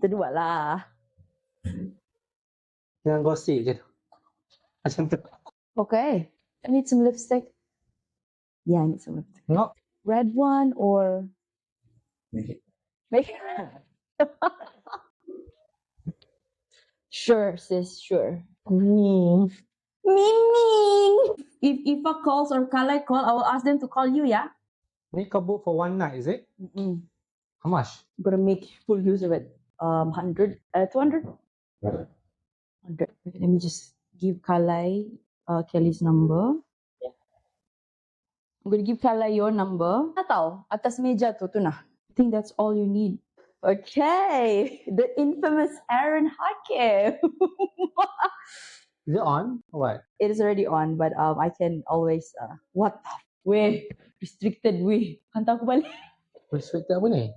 Kita dua lah. Jangan gosip je. Macam tu. Okay. I need some lipstick. Yeah, I need some lipstick. No. Red one or... Make it. Sure, sis, sure. Hmm. Ming. If Ifa calls or Kalai call, I will ask them to call you, yeah? Ni kau book for one night, is it? How much? I'm gonna make full use of it. 100, 200? 100. Let me just give Kalai Kelly's number. I'm gonna give Kalai your number. Tahu, atas meja tu nah. I think that's all you need. Okay, the infamous Aaron Hakim. Is it on or what? It is already on, but I can always what the way restricted way. Hantar aku balik. Restricted apa ni?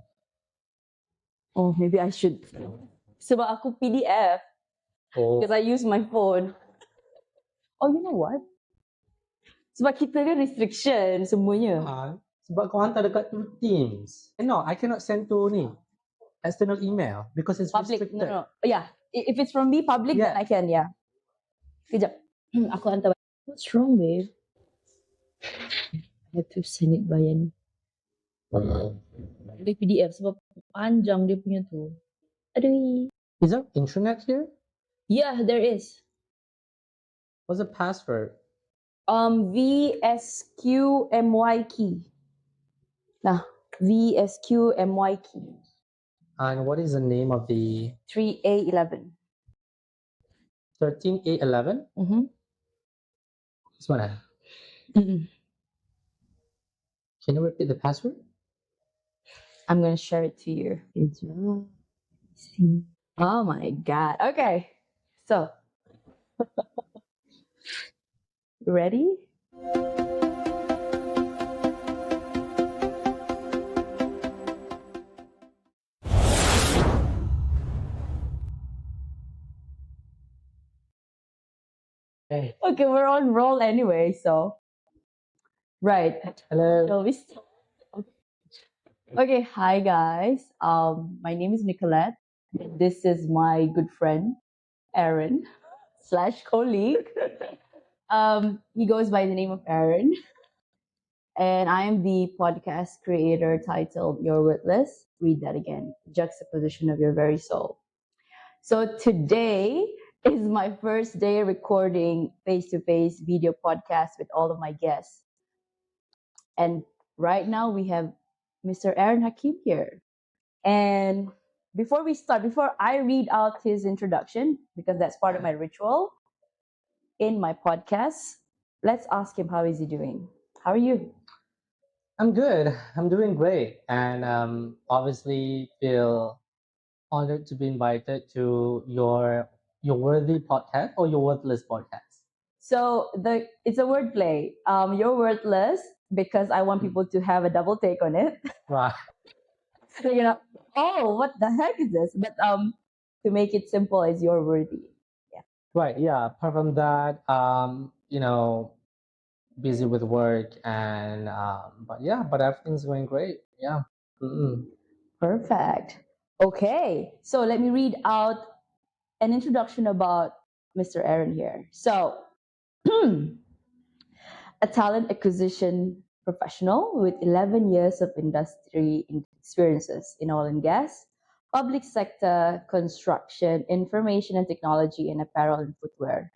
Oh, maybe I should. Sebab aku PDF Oh. because I use my phone. Oh, you know what? Sebab kita kan restriction semuanya. Sebab kau hantar dekat Teams. No, I cannot send to ni external email because it's Public. restricted. No. Yeah, if it's from me public, then I can. Yeah. Kejap. Aku hantar. What's wrong, babe? I have to send it via ni. Dia PDF sebab panjang dia punya tu. Aduh. Is there internet here? Yeah, there is. What's the password? VSQMY key. Nah, VSQMY key. And what is the name of the 3A11. 13A11? This one. Mm-mm. Can you repeat the password? I'm gonna share it to you. Oh my god. Okay. So ready? Hey. Okay, we're on roll anyway, so right. Hello. Shall we start? Okay, hi guys. My name is Nicolette. This is my good friend Aaron / colleague. He goes by the name of Aaron, and I am the podcast creator titled "You're Worthless." Read that again. Juxtaposition of your very soul. So today is my first day recording face-to-face video podcast with all of my guests, and right now we have Mr. Aaron Hakim here. And before I read out his introduction, because that's part of my ritual in my podcast, let's ask him how is he doing. How are you? I'm good. I'm doing great. And obviously feel honored to be invited to your worthy podcast or your worthless podcast. So it's a wordplay. You're worthless because I want people to have a double take on it. Right. So oh, what the heck is this? But to make it simple, is you're worthy. Yeah. Right. Yeah. Apart from that, busy with work and but everything's going great. Yeah. Perfect. Okay. So let me read out an introduction about Mr. Aaron here. So, a talent acquisition professional with 11 years of industry experiences in oil and gas, public sector, construction, information and technology, and apparel and footwear.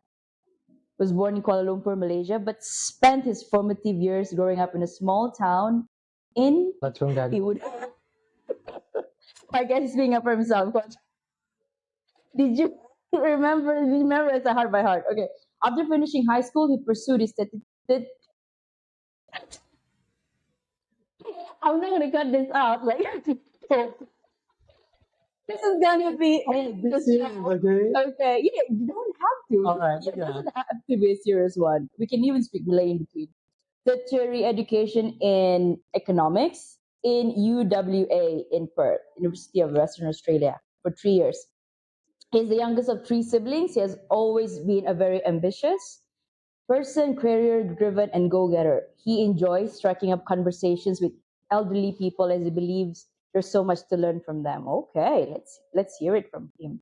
Was born in Kuala Lumpur, Malaysia, but spent his formative years growing up in a small town in... What's wrong, Dad? He would... I guess he's speaking up for himself. Did you remember? Remember, it's a heart by heart. Okay. After finishing high school, he pursued his I'm not gonna cut this out. Like, this is gonna be okay. Okay. Yeah, you don't have to. All right. It doesn't have to be a serious one. We can even speak Malay in between. Tertiary education in economics in UWA in Perth, University of Western Australia, for 3 years. He's the youngest of 3 siblings. He has always been a very ambitious person, career-driven, and go-getter. He enjoys striking up conversations with elderly people as he believes There's so much to learn from them. Okay, let's hear it from him.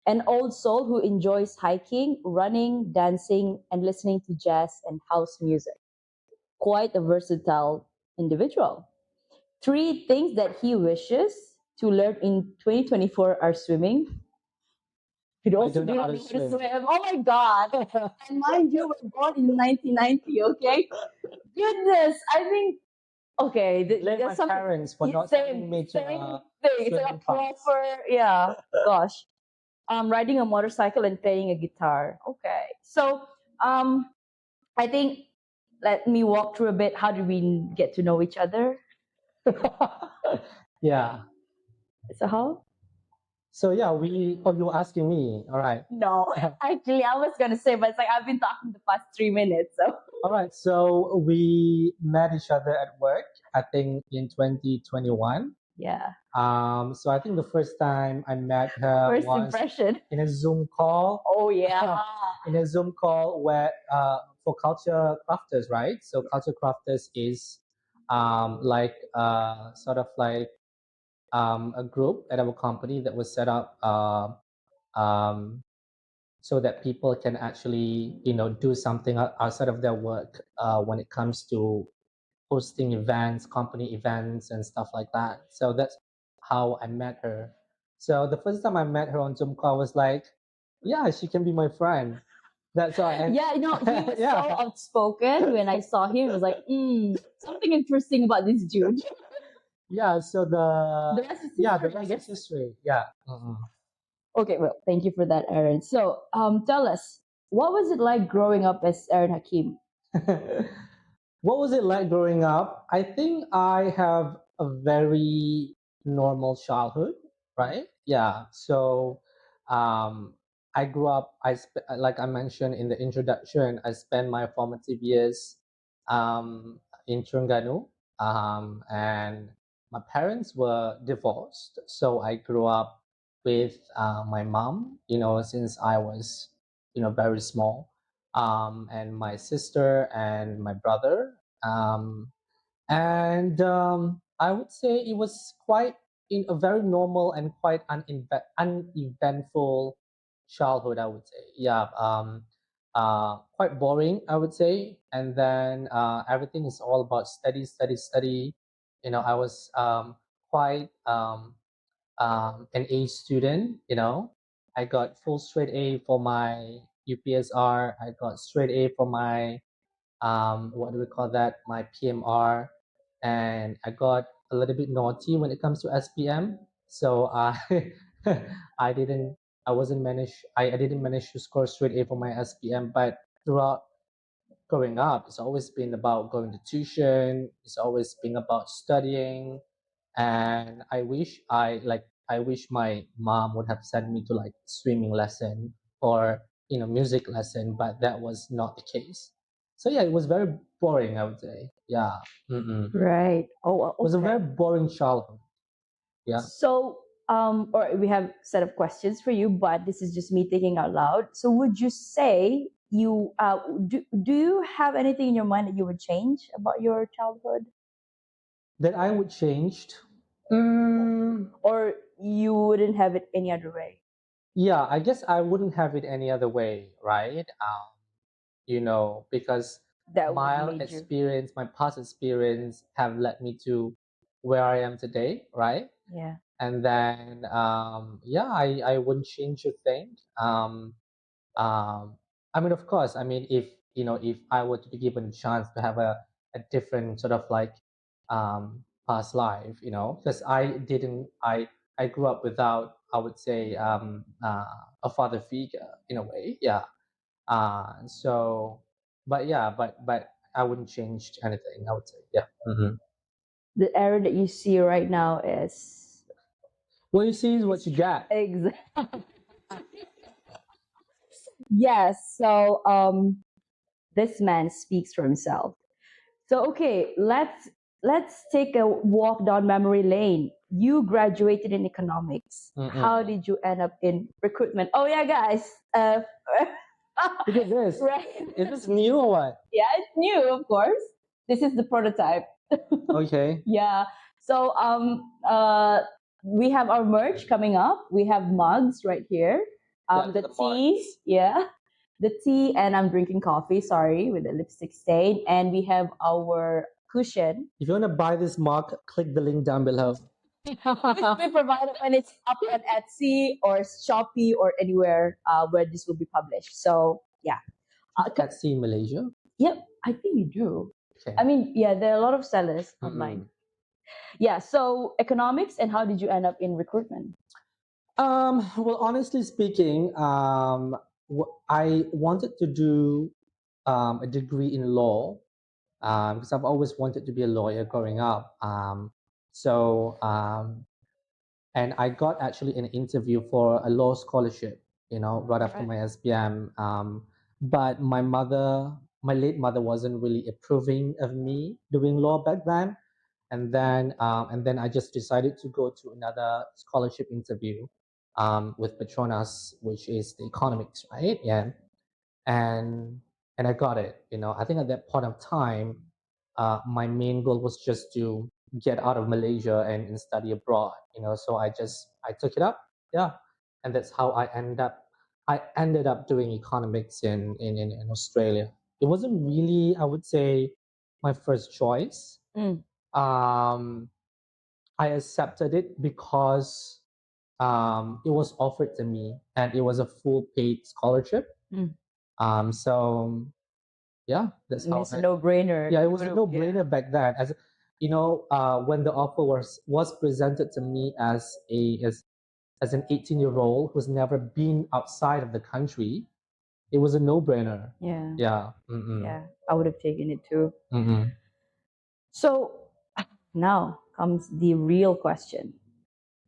An old soul who enjoys hiking, running, dancing, and listening to jazz and house music. Quite a versatile individual. Three things that he wishes to learn in 2024 are swimming. You I also don't do know how not to know how to swim. swim. Oh my God. And mind you, we're born in 1990, okay? Goodness, I think, okay, Blame my there's some parents for not same, sending me to same a thing. It's like a swimming class. proper, yeah, gosh. Riding a motorcycle and playing a guitar. Okay. So, I think, let me walk through a bit. How did we get to know each other? Yeah. So how? So yeah, oh, you were asking me. All right. No, actually, I was gonna say, but it's like I've been talking the past 3 minutes. So All right. So we met each other at work, I think in 2021. yeah, So I think the first time I met her first was impression. in a Zoom call. Oh yeah, In a Zoom call where for culture crafters, right? So culture crafters is like sort of like a group at our company that was set up um, so that people can actually do something outside of their work when it comes to hosting events, company events, and stuff like that. So that's how I met her. So the first time I met her on Zoom call was like, yeah, she can be my friend. That's all. And yeah. He was so yeah, outspoken. When I saw him, it was like, something interesting about this dude. yeah. So The rest is the history, I rest is guess. history. Yeah. Mhm. Okay, well, thank you for that, Aaron. So, tell us, what was it like growing up as Aaron Hakim? What was it like growing up? I think I have a very normal childhood, right? Yeah. So, um, I grew up. Like I mentioned in the introduction, I spent my formative years in Terengganu, and my parents were divorced. So I grew up with my mom. Since I was very small, and my sister and my brother. And I would say it was quite in a very normal and quite uneventful childhood, I would say. Yeah, quite boring, I would say. And then everything is all about study, study, study. I was quite an A student. I got full straight A for my UPSR. I got straight A for my what do we call that? My PMR, and I got a little bit naughty when it comes to SPM. So I I didn't I didn't manage to score straight A for my SPM, but throughout growing up, it's always been about going to tuition. It's always been about studying, and I wish my mom would have sent me to like swimming lesson or music lesson, but that was not the case. So yeah, it was very boring, I would say. Yeah. Mm-mm. It Right. Oh, was a very okay. boring childhood. Yeah. So, or we have a set of questions for you, but this is just me thinking out loud. So, would you say do you have anything in your mind that you would change about your childhood, That I would changed. Mm, or you wouldn't have it any other way? yeah, I guess I wouldn't have it any other way, right? Because That would made you, my past experience have led me to where I am today, right? yeah. And then, yeah, I wouldn't change a thing. Um, I mean, of course, I mean, if I were to be given a chance to have a different sort of like past life, because I grew up without, I would say, a father figure in a way, yeah. So, but yeah, but I wouldn't change anything. I would say, yeah. The error that you see right now is What you see is what you got. exactly. Yes. So, this man speaks for himself. So okay, let's take a walk down memory lane. You graduated in economics. How Mm-mm. did you end up in recruitment? Oh yeah, guys. Look at this. Right. Is this new or what? Yeah, it's new, of course. This is the prototype. Okay. Yeah. So we have our merch coming up. We have mugs right here. Yeah, The the tea, marks. yeah, the tea, and I'm drinking coffee. Sorry, with the lipstick stain. And we have our cushion. If you want to buy this mug, click the link down below. We provide it when it's up on Etsy or Shopee or anywhere where this will be published. So yeah, Let's see Malaysia. yep, I think you do. Okay. I mean, yeah, there are a lot of sellers online. Mm-mm. Yeah. So economics and how did you end up in recruitment? Well, honestly speaking, I wanted to do a degree in law because I've always wanted to be a lawyer growing up. So, and I got actually an interview for a law scholarship, right after Right. my SPM. But my late mother wasn't really approving of me doing law back then. And then I just decided to go to another scholarship interview with Petronas, which is the economics, right? Yeah, and I got it. I think at that point of time, my main goal was just to get out of Malaysia and study abroad. So I took it up, yeah, and that's how I ended up doing economics in Australia. It wasn't really, I would say, my first choice. Mm, Um, I accepted it because it was offered to me and it was a full paid scholarship. mm. So yeah, that's how It's a no-brainer. yeah, it You was would a have, no yeah. brainer back then. As when the offer was presented to me as an 18-year-old who's never been outside of the country, it was a no brainer. Yeah, Yeah. Mm-mm. yeah. I would have taken it too. Mm-mm. So now comes the real question.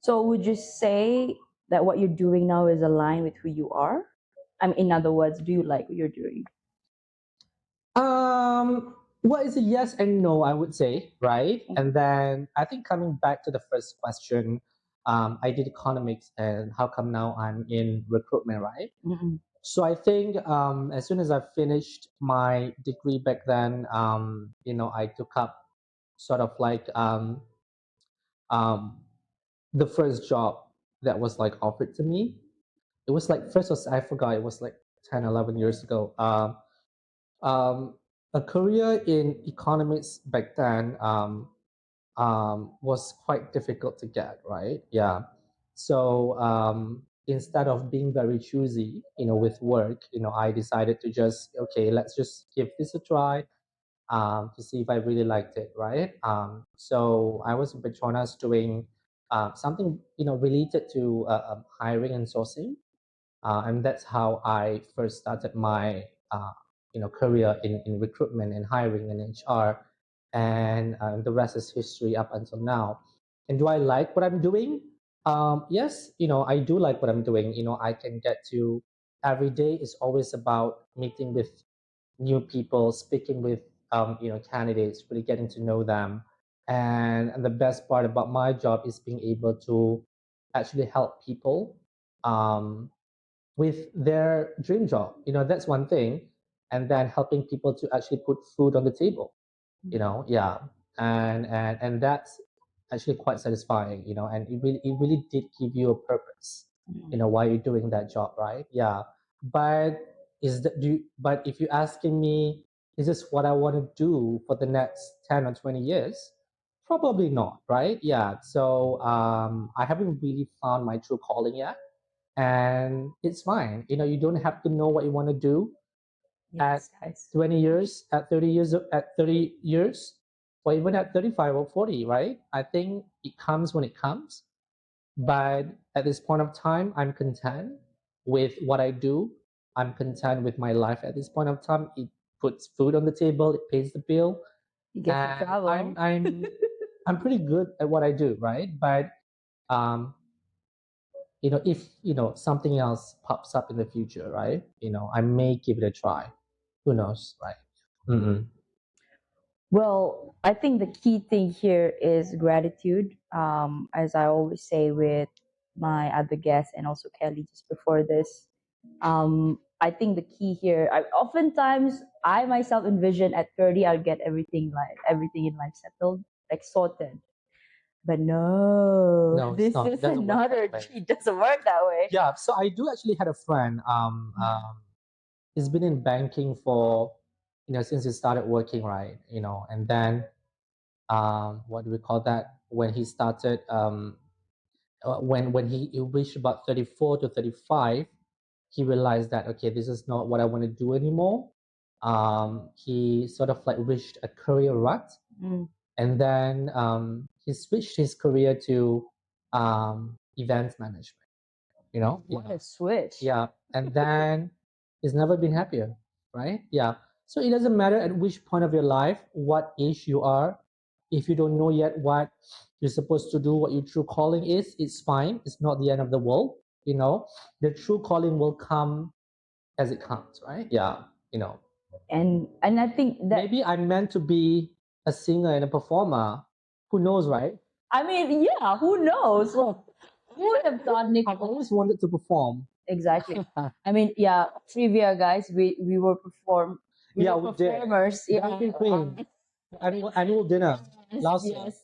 So would you say that what you're doing now is aligned with who you are? I mean, in other words, do you like what you're doing? Well, it's a yes and no, I would say, right? And then I think coming back to the first question, I did economics, and how come now I'm in recruitment, right? Mm-mm. So I think as soon as I finished my degree back then, I took up sort of like um, the first job that was like offered to me. It was like first was I forgot it was like 10, 11 years ago. Um, a career in economics back then was quite difficult to get, right? Yeah. So instead of being very choosy, with work, I decided to just, okay, let's just give this a try to see if I really liked it, right? So I was in Petronas doing something, related to hiring and sourcing, and that's how I first started my career in recruitment and hiring and HR, and the rest is history up until now. And do I like what I'm doing? Yes, I do like what I'm doing. I can get to every day is always about meeting with new people, speaking with candidates, really getting to know them. And the best part about my job is being able to actually help people um, with their dream job. That's one thing. And then helping people to actually put food on the table. Yeah. And that's actually quite satisfying. And it really did give you a purpose. Why you're doing that job, right? Yeah. But but if you're asking me, is this what I want to do for the next 10 or 20 years? Probably not, right? Yeah. So I haven't really found my true calling yet, and it's fine. You don't have to know what you want to do at Yes, guys. 20 years, at 30 years, or even at 35 or 40, right? I think it comes when it comes. But at this point of time, I'm content with what I do. I'm content with my life at this point of time. It puts food on the table, it pays the bill, You get to and I'm travel. I'm I'm pretty good at what I do, right? But um, if something else pops up in the future, right? I may give it a try. Who knows, right? Mm-mm. Well, I think the key thing here is gratitude. As I always say with my other guests and also Kelly just before this, I think the key here, oftentimes I myself envision at 30 I'll get everything in life settled, like sorted. But no, No, it's this not. It is doesn't work another. that way. It doesn't work that way. Yeah, so I do actually had a friend. He's been in banking for, since he started working, right? And then what do we call that? When he started, when he reached about 34 to 35, he realized that okay, this is not what I want to do anymore. He sort of like reached a career rut, Mm. and then he switched his career to event management. What a switch. Yeah, and then he's never been happier, right? Yeah. So it doesn't matter at which point of your life, what age you are. If you don't know yet what you're supposed to do, what your true calling is, it's fine. It's not the end of the world. The true calling will come as it comes, right? Yeah. And I think that, Maybe I'm meant to be a singer and a performer. Who knows, right? I mean, yeah, who knows? Who would have thought, Nick? I've always wanted to perform. Exactly. I mean, yeah, trivia guys, we were Yeah, were we did. performers. Yeah. Dancing Queen. Annual dinner last year. Yes.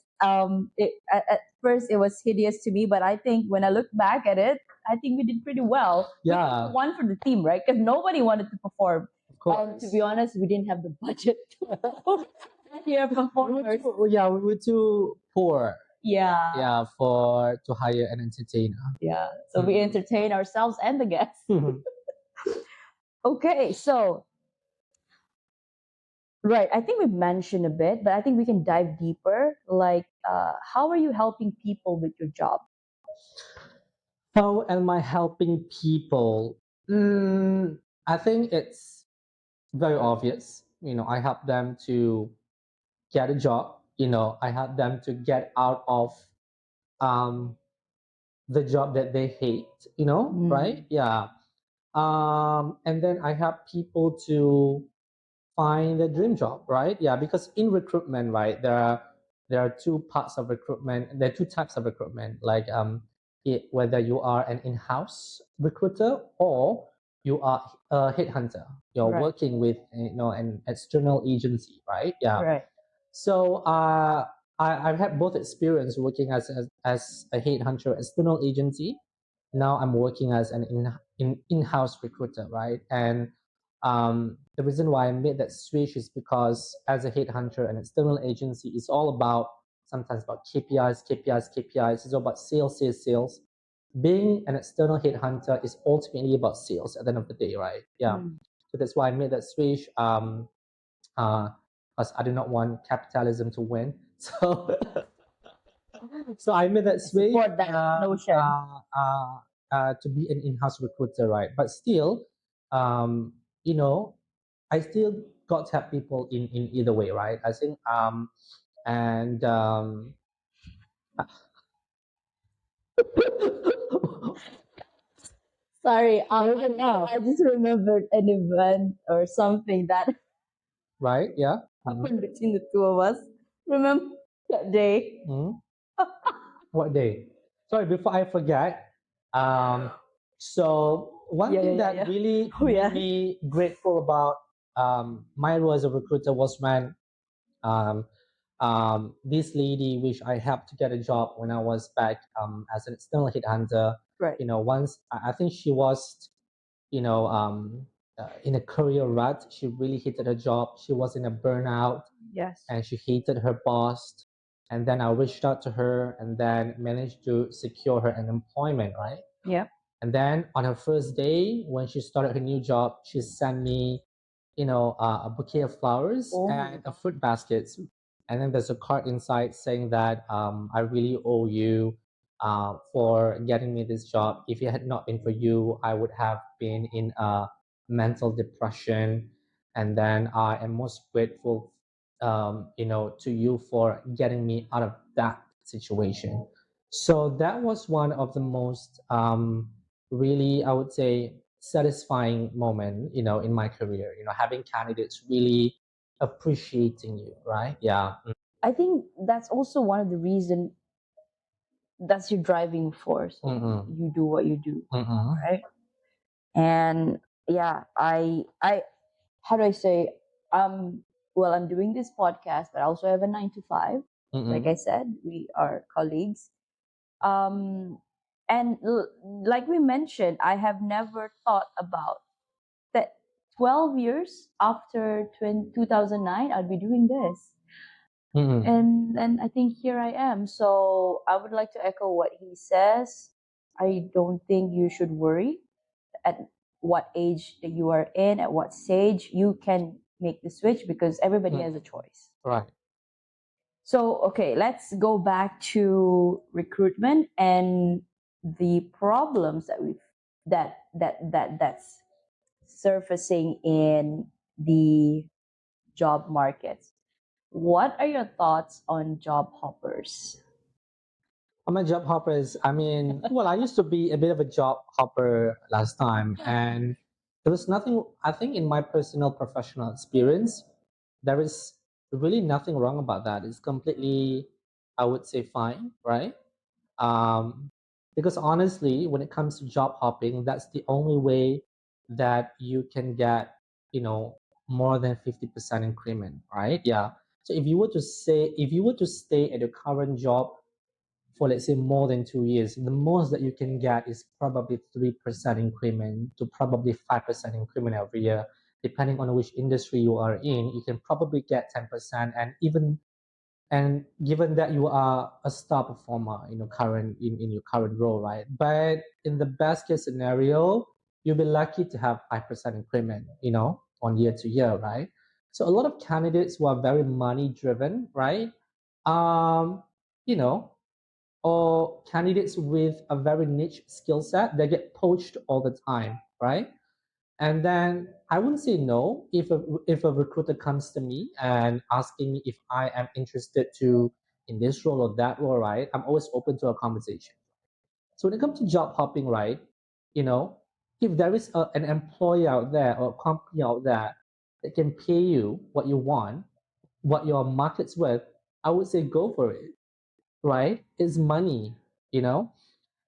At first it was hideous to me, but I think when I look back at it, I think we did pretty well. Yeah. We won for the team, right? Because nobody wanted to perform. Of course. And to be honest, we didn't have the budget to hire performers. We were too poor. Yeah. Yeah, to hire an entertainer. Yeah. So we entertain ourselves and the guests. Okay, so right, I think we've mentioned a bit, but I think we can dive deeper. Like, how are you helping people with your job? How am I helping people? I think it's very obvious. I help them to get a job. I help them to get out of um, the job that they hate. Right? Yeah. And then I help people to find their dream job, right? Yeah, because in recruitment, right, there are two parts of recruitment. There are two types of recruitment, like whether you are an in-house recruiter or you are a headhunter. You're Right. working with an external agency, right? Yeah. Right. So I've had both experience working as a headhunter external agency. Now I'm working as an in-house recruiter, right? And the reason why I made that switch is because as a headhunter and external agency, it's all about sometimes about KPIs, KPIs, KPIs. It's all about sales, sales, sales. Being an external headhunter is ultimately about sales at the end of the day, right? Yeah. So that's why I made that switch. Because I do not want capitalism to win. So so I made that switch. Support that notion. To be an in-house recruiter, right? But still, um, you know, I still got to help people in either way, right? I think and Sorry, I just remembered an event or something that right, yeah. happened between the two of us. Remember that day? What day? Sorry, before I forget. So one thing that really made me grateful about my role as a recruiter was when um, this lady, which I helped to get a job when I was back as an external headhunter. Right. Once I think she was, in a career rut. She really hated her job. She was in a burnout. Yes. And she hated her boss. And then I reached out to her and then managed to secure her an employment, right? Yep. And then on her first day, when she started her new job, she sent me, a bouquet of flowers and a fruit basket. And then there's a card inside saying that I really owe you for getting me this job. If it had not been for you, I would have been in a mental depression. And then I am most grateful, to you for getting me out of that situation. So that was one of the most really, I would say, satisfying moment, in my career, having candidates really appreciating you, right? Yeah. I think that's also one of the reasons that's your driving force. You do what you do, right? And yeah, I how do I say, well, I'm doing this podcast, but I also have a 9 to 5. Like Mm-mm. I said, we are colleagues. Um, and like we mentioned, I have never thought about that 12 years after 2009, I'll be doing this. Mm-mm. And I think here I am. So I would like to echo what he says. I don't think you should worry at what age that you are in, at what stage you can make the switch because everybody has a Mm. choice. Right. So, okay, let's go back to recruitment and the problems that that's surfacing in the job markets. What are your thoughts on job hoppers? I'm a job hopper is, I mean, well, I used to be a bit of a job hopper last time, and there was nothing, I think, in my personal professional experience, there is really nothing wrong about that. It's completely, I would say, fine, right? Um, because honestly, when it comes to job hopping, that's the only way that you can get, you know, more than 50% increment, right? Yeah. So if you were to stay at your current job for let's say more than 2 years, the most that you can get is probably 3% increment to probably 5% increment every year. Depending on which industry you are in, you can probably get 10%, and even and given that you are a star performer in your current role, right? But in the best case scenario, you'll be lucky to have 5% increment, on year to year, right? So a lot of candidates who are very money driven, right? Um, you know, or candidates with a very niche skill set, they get poached all the time, right? And then I wouldn't say no if a recruiter comes to me and asking me if I am interested to in this role or that role, right? I'm always open to a conversation. So when it comes to job hopping, right? You know, if there is an employer out there or a company out there that can pay you what you want, what your market's worth, I would say go for it, right? It's money, you know.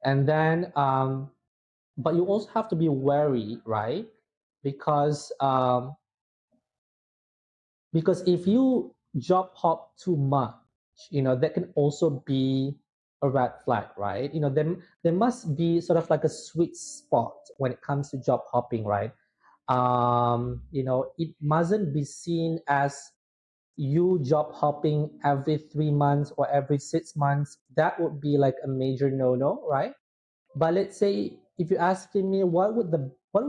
And then but you also have to be wary, right? Because because if you job hop too much, that can also be a red flag, right? There must be sort of like a sweet spot when it comes to job hopping, right? It mustn't be seen as you job hopping every 3 months or every 6 months. That would be like a major no-no, right? But let's say if you're asking me what would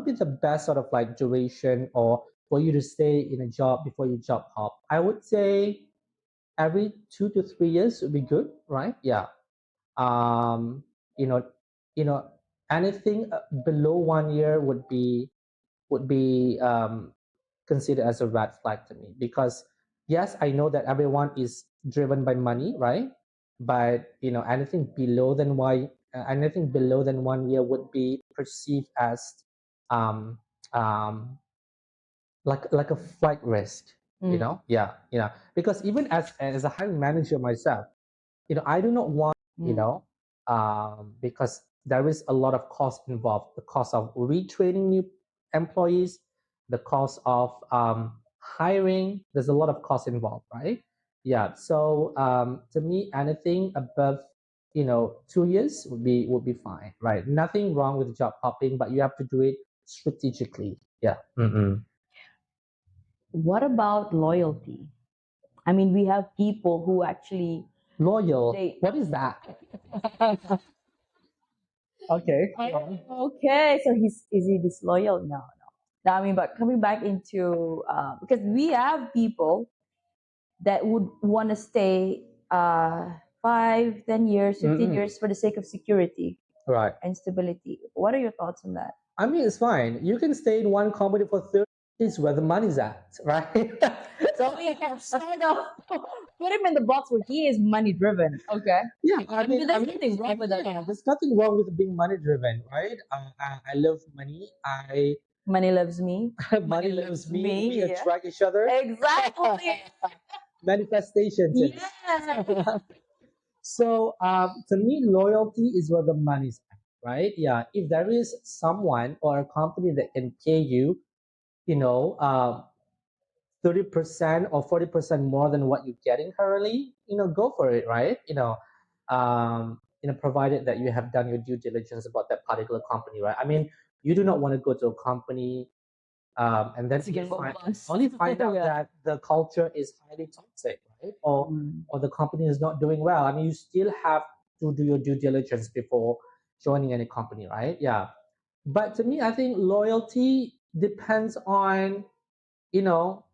be the best sort of like duration or for you to stay in a job before you job hop, I would say every 2 to 3 years would be good, right? Yeah. Um, you know, you know, anything below 1 year would be considered as a red flag to me because yes, I know that everyone is driven by money, right? But anything below than 1 year would be perceived as um, um, like a flight risk, Mm, yeah, because even as a hiring manager myself, I do not want, you mm. know, because there is a lot of cost involved, the cost of retraining new employees, the cost of hiring. There's a lot of cost involved, right? Yeah. So to me, anything above 2 years would be fine, right? Nothing wrong with job hopping, but you have to do it strategically. Yeah. Mm-mm. What about loyalty? I mean, we have people who actually Loyal. they What is that? Okay. okay. So is he disloyal? No, no. No, I mean, but coming back into because we have people that would want to stay 5, 10 years, 15 Mm-mm. years for the sake of security Right. and stability. What are your thoughts on that? I mean, it's fine. You can stay in one company for 30 years where the money's at, right? So we have sort of put him in the box where he is money driven. Okay. Yeah, I mean, There's nothing wrong with that. yeah, there's nothing wrong with being money driven, right? I love money. Money loves me. Money loves me. Me, We yeah. attract each other. Exactly. Manifestations. Yeah. So to me, loyalty is where the money's at, right? Yeah. If there is someone or a company that can pay you, you know, 30% or 40% more than what you're getting currently, go for it, right? Provided that you have done your due diligence about that particular company, right? I mean, you do not want to go to a company and then It's gonna go bust. only find out Yeah. that the culture is highly toxic, right? Or the company is not doing well. I mean, you still have to do your due diligence before joining any company, right? Yeah. But to me, I think loyalty depends on, you know,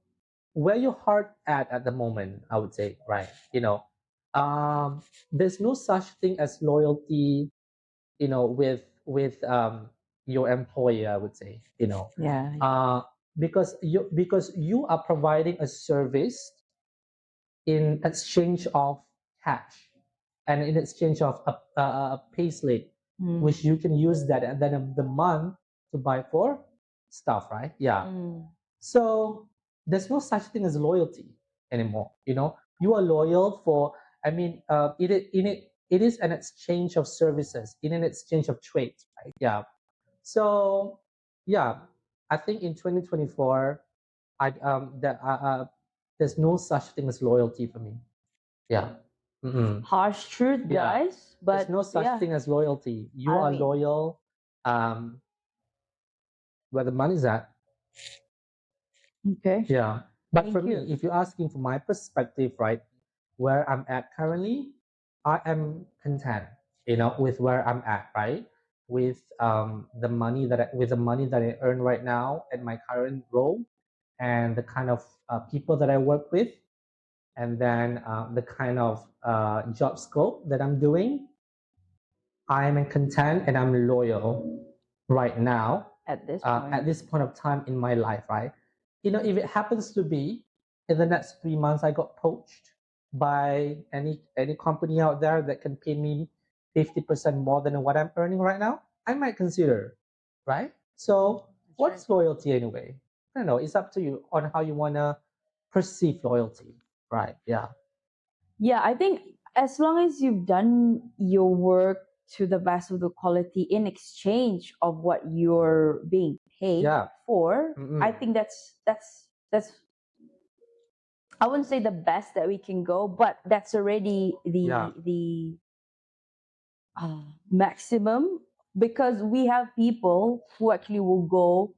where your heart at the moment, I would say, right? There's no such thing as loyalty, with your employer, I would say, Yeah. because you are providing a service in exchange of cash and in exchange of a pay slip, which you can use that at the end of the month to buy for stuff, right? Yeah. So there's no such thing as loyalty anymore. You are loyal for. I mean, it is an exchange of services, in an exchange of trade, right? Yeah. So yeah, I think in 2024, there's no such thing as loyalty for me. Yeah. Mm-mm. Harsh truth, Yeah. guys. There's But no such yeah, thing as loyalty. You I are mean, loyal where the money's at. okay. Yeah. But Thank for me, you. if you're asking for my perspective, right, where I'm at currently, I am content, with where I'm at, right? With the money that I earn right now at my current role, and the kind of people that I work with, and then the kind of job scope that I'm doing, I am content and I'm loyal right now At this at point. this point of time in my life, right? If it happens to be in the next 3 months I got poached by any company out there that can pay me 50% more than what I'm earning right now, I might consider, right? So what's loyalty anyway? I don't know. It's up to you on how you wanna perceive loyalty, right? Yeah, Yeah, I think as long as you've done your work to the best of the quality in exchange of what you're being paid yeah. for, Mm-mm. I think that's I wouldn't say the best that we can go, but that's already Yeah. the maximum, because we have people who actually will go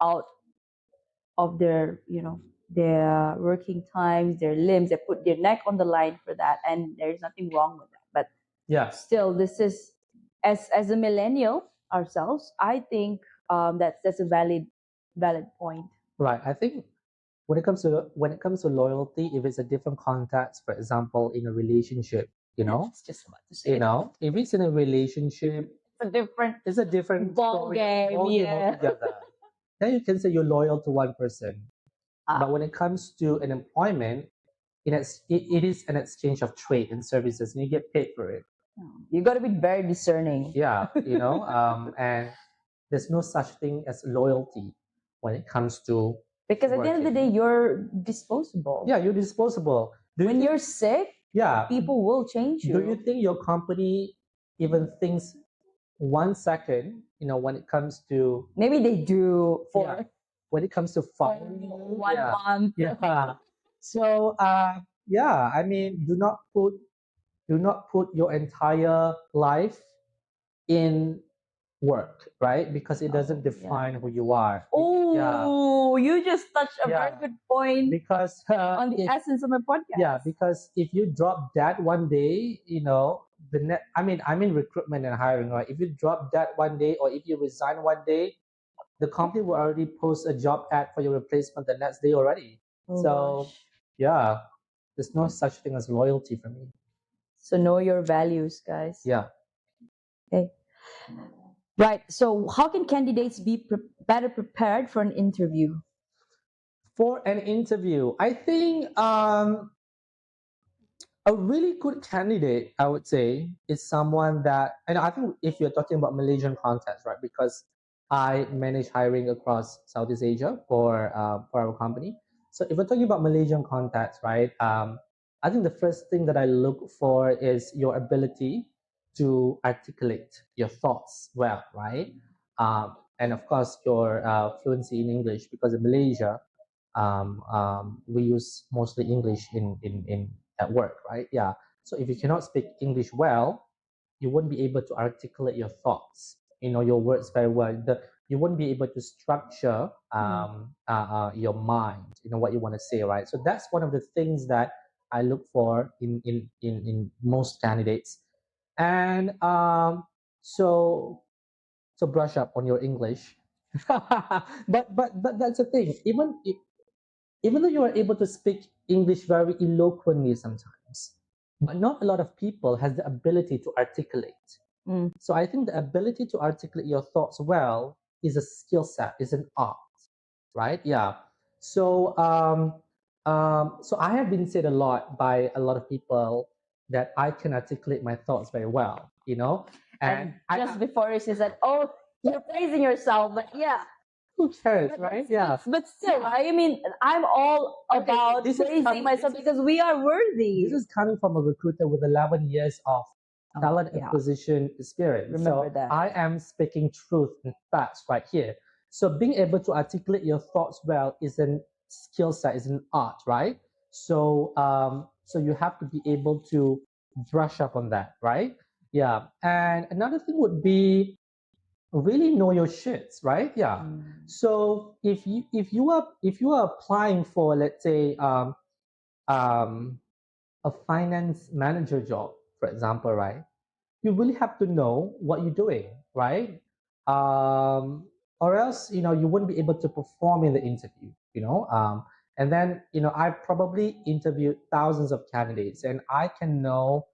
out of their working times, their limbs, they put their neck on the line for that, and there's nothing wrong with that. But Yeah. still, this is, as a millennial ourselves, I think that's a valid point. Right. I think when it comes to loyalty, if it's a different context, for example, in a relationship, It's just about to say that. if it's in a relationship, It's a different it's a different ball game, ball game yeah. altogether. Then you can say you're loyal to one person. But when it comes to an employment, it is an exchange of trade and services, and you get paid for it. You got to be very discerning. Yeah, and there's no such thing as loyalty when it comes to Because at the end of the working. day, you're disposable. Yeah, you're disposable. When you're sick, Yeah, people will change do you you. think your company even thinks 1 second, when it comes to Maybe they do for yeah, when it comes to for firing you? 1 month. Yeah. So yeah, I mean, do not put your entire life in work, right? Because it doesn't define who you are. Yeah. Oh, you just touched a very Yeah. good point Because on the essence of my podcast. yeah, because if you drop that one day, I'm in recruitment and hiring, right? If you drop that one day, or if you resign one day, the company will already post a job ad for your replacement the next day already. Oh, So gosh. yeah, there's no such thing as loyalty for me. So know your values, guys. Yeah. Okay. Right. So how can candidates be better prepared for an interview? For an interview, I think a really good candidate, I would say, is someone that, and I think if you're talking about Malaysian context, right? Because I manage hiring across Southeast Asia for our company. So if we're talking about Malaysian context, right? I think the first thing that I look for is your ability to articulate your thoughts well, right? And of course, your fluency in English, because in Malaysia, we use mostly English in at work, right? Yeah. So if you cannot speak English well, you won't be able to articulate your thoughts, your words very well. You won't be able to structure your mind, what you want to say, right? So that's one of the things that I look for in most candidates. And so brush up on your English. But that's the thing. Even though you are able to speak English very eloquently sometimes, but not a lot of people has the ability to articulate. So I think the ability to articulate your thoughts well is a skill set, is an art, right? Yeah. So I have been said a lot by a lot of people that I can articulate my thoughts very well, And just before she said, "Oh, you're praising yourself," but yeah, who cares, right? Yeah. But still, I mean, I'm all about praising myself because we are worthy. This is coming from a recruiter with 11 years of talent acquisition experience. Remember that. I am speaking truth and facts right here. So being able to articulate your thoughts well is a skill set, is an art, right? So you have to be able to brush up on that, right? Yeah. And another thing would be really know your shits, right? Yeah. So if you are applying for, let's say, a finance manager job, for example, right? You really have to know what you're doing, right? Or else, you wouldn't be able to perform in the interview, and then, I've probably interviewed thousands of candidates, and I can know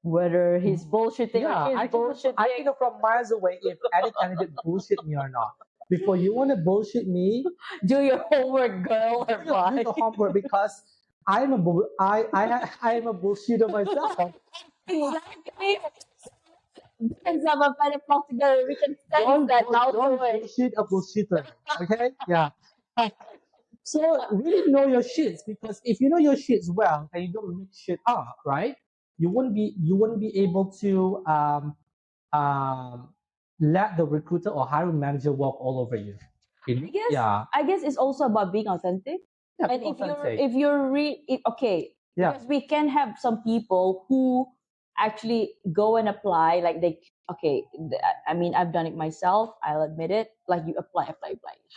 whether he's bullshitting yeah, or he's I can know from miles away if any candidate bullshit me or not. Before you want to bullshit me, do your homework, girl, or do the homework, because I'm a I am a bullshitter myself. Exactly. And some of us flock together. We can sense that now. Don't bullshit a bullshitter. Okay? Yeah. So really know your shits, because if you know your shits well and you don't mix shit up, right? You wouldn't be able to um let the recruiter or hiring manager walk all over you. I guess it's also about being authentic. Yeah, And being authentic. if you're okay, Yeah. because we can have some people who actually go and apply, like I mean, I've done it myself, I'll admit it, like you apply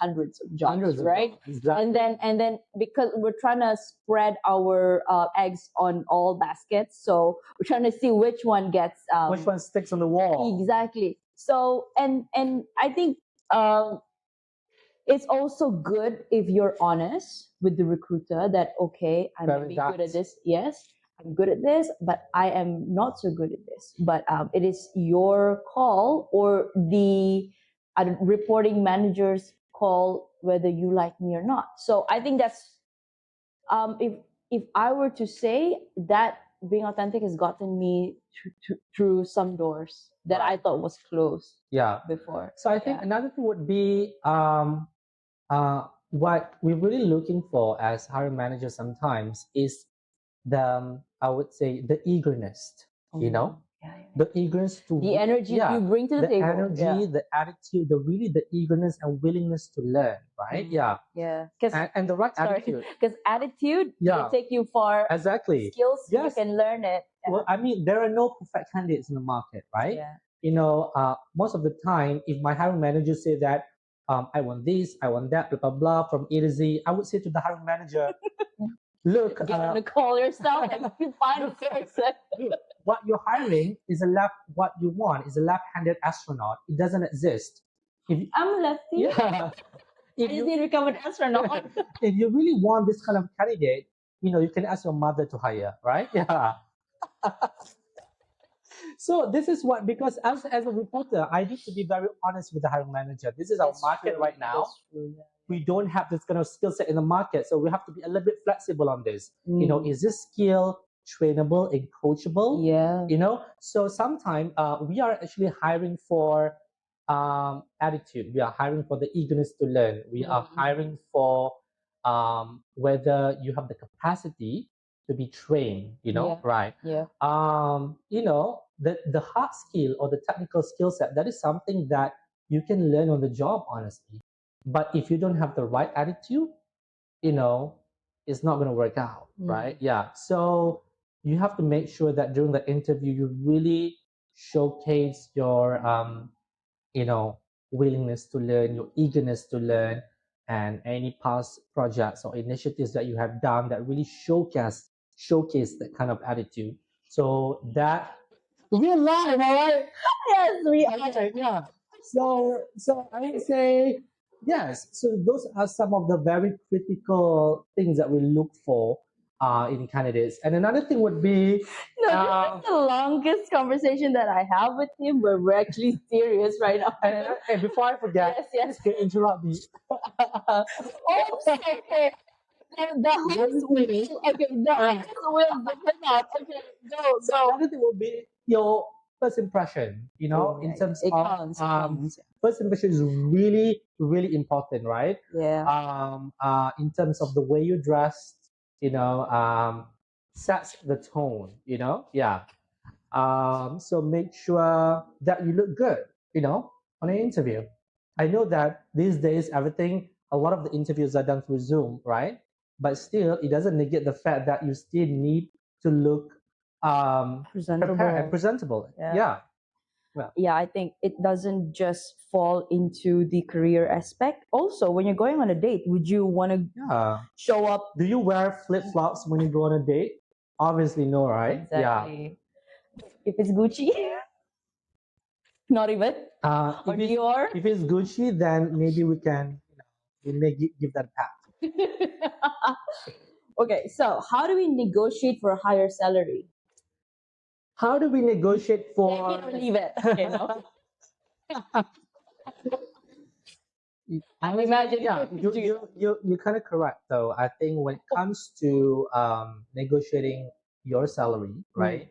hundreds of jobs, right? Exactly. And then because we're trying to spread our eggs on all baskets, so we're trying to see which one gets which one sticks on the wall. Exactly. So and I think um it's also good if you're honest with the recruiter that, okay, I might be good at this. Yes, I'm good at this, but I am not so good at this. But it is your call or the reporting manager's call whether you like me or not. So I think that's if I were to say that being authentic has gotten me through some doors that I thought was closed. Yeah. Before. So I think another thing would be what we're really looking for as hiring managers sometimes is I would say the eagerness, the eagerness to the energy you bring to the table, energy, the attitude, the eagerness and willingness to learn, right? Yeah. And the right attitude. Because attitude will take you far. Exactly. Skills, you can learn it. Well, I mean, there are no perfect candidates in the market, right? Most of the time, if my hiring manager say that I want this, I want that, blah blah blah, from A to Z, I would say to the hiring manager, look, get on the call yourself and you find a person. What you're hiring is what you want is a left-handed astronaut. It doesn't exist. I'm a lefty. Yeah. I just need to become an astronaut. If you really want this kind of candidate, you can ask your mother to hire, right? Yeah. So this is what, because as a reporter, I need to be very honest with the hiring manager. This is our market right now. We don't have this kind of skill set in the market, so we have to be a little bit flexible on this. Is this skill trainable and coachable? Yeah. So sometimes we are actually hiring for attitude. We are hiring for the eagerness to learn. We are hiring for whether you have the capacity to be trained, right? Yeah. The hard skill or the technical skill set, that is something that you can learn on the job, honestly. But if you don't have the right attitude, you know, it's not going to work out, right? Mm. Yeah. So you have to make sure that during the interview, you really showcase your, you know, willingness to learn, your eagerness to learn, and any past projects or initiatives that you have done that really showcase that kind of attitude. So that we're live, all right? Yes, we are. Okay, yeah. So I would say yes. So those are some of the very critical things that we look for in candidates. And another thing would be No, this is the longest conversation that I have with him where we're actually serious right now. and before I forget, Yes, yes. just interrupt me. Oh, sorry. The host will, okay, the host will zip it out. Okay, go, So go. another thing would be your first impression. You know, Oh, in yeah, terms it of counts, it counts. first impression is really really important, right? Yeah. In terms of the way you dressed, you know, sets the tone. You know, yeah. So make sure that you look good, you know, on an interview. I know that these days everything, a lot of the interviews are done through Zoom, right? But still, it doesn't negate the fact that you still need to look prepared and Presentable. presentable. Yeah. Yeah. Well, Yeah, I think it doesn't just fall into the career aspect. Also, when you're going on a date, would you want to yeah. show up? Do you wear flip flops when you go on a date? Obviously, no, right? Yeah. Exactly. If it's Gucci, not even. Or If Dior. it's Gucci, then maybe we can, you know, we may give that a pass. Okay, so how do we negotiate for a higher salary? How do we negotiate Take for? it or leave it. Okay, no. I'm imagining. Yeah, you're kind of correct though. I think when it comes to negotiating your salary, right,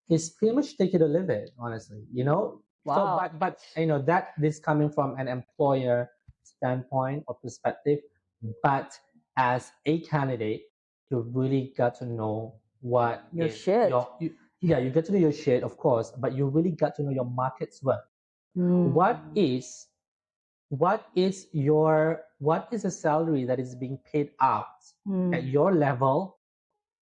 it's pretty much take it or leave it, honestly. You know. So, Wow. but you know that this coming from an employer standpoint or perspective, but as a candidate, you really got to know what Your is shit. yeah, you get to know your shit, of course, but you really got to know your market's worth. Mm. What is a salary that is being paid out at Mm. your level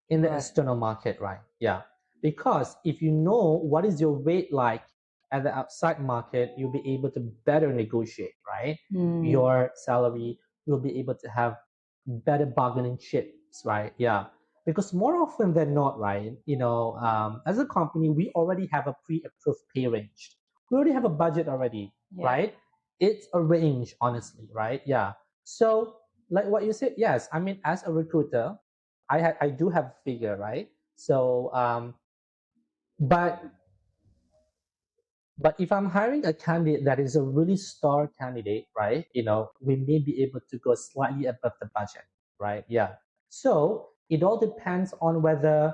in the Right. external market, right? Yeah. Because if you know what is your rate like at the outside market, you'll be able to better negotiate, right? Mm. Your salary, you'll be able to have better bargaining chips, right? Yeah. Because more often than not, right, you know, as a company, we already have a pre-approved pay range. We already have a budget already, Yeah. right? It's a range, honestly, right? Yeah. So, like what you said, yes. I mean, as a recruiter, I do have a figure, right? So, but if I'm hiring a candidate that is a really star candidate, right? You know, we may be able to go slightly above the budget, right? Yeah. So it all depends on whether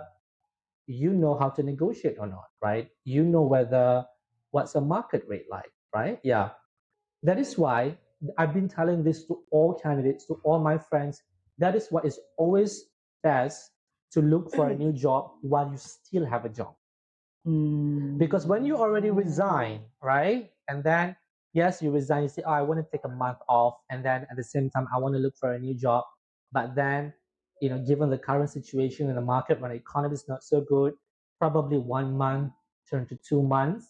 you know how to negotiate or not, right? You know whether what's the market rate like, right? Yeah. That is why I've been telling this to all candidates, to all my friends. That is what is always best to look for a new job while you still have a job. Because when you already resign, right? And then, yes, you resign, you say, oh, I want to take a month off. And then at the same time, I want to look for a new job. But then, you know, given the current situation in the market when the economy is not so good, probably 1 month turn to 2 months,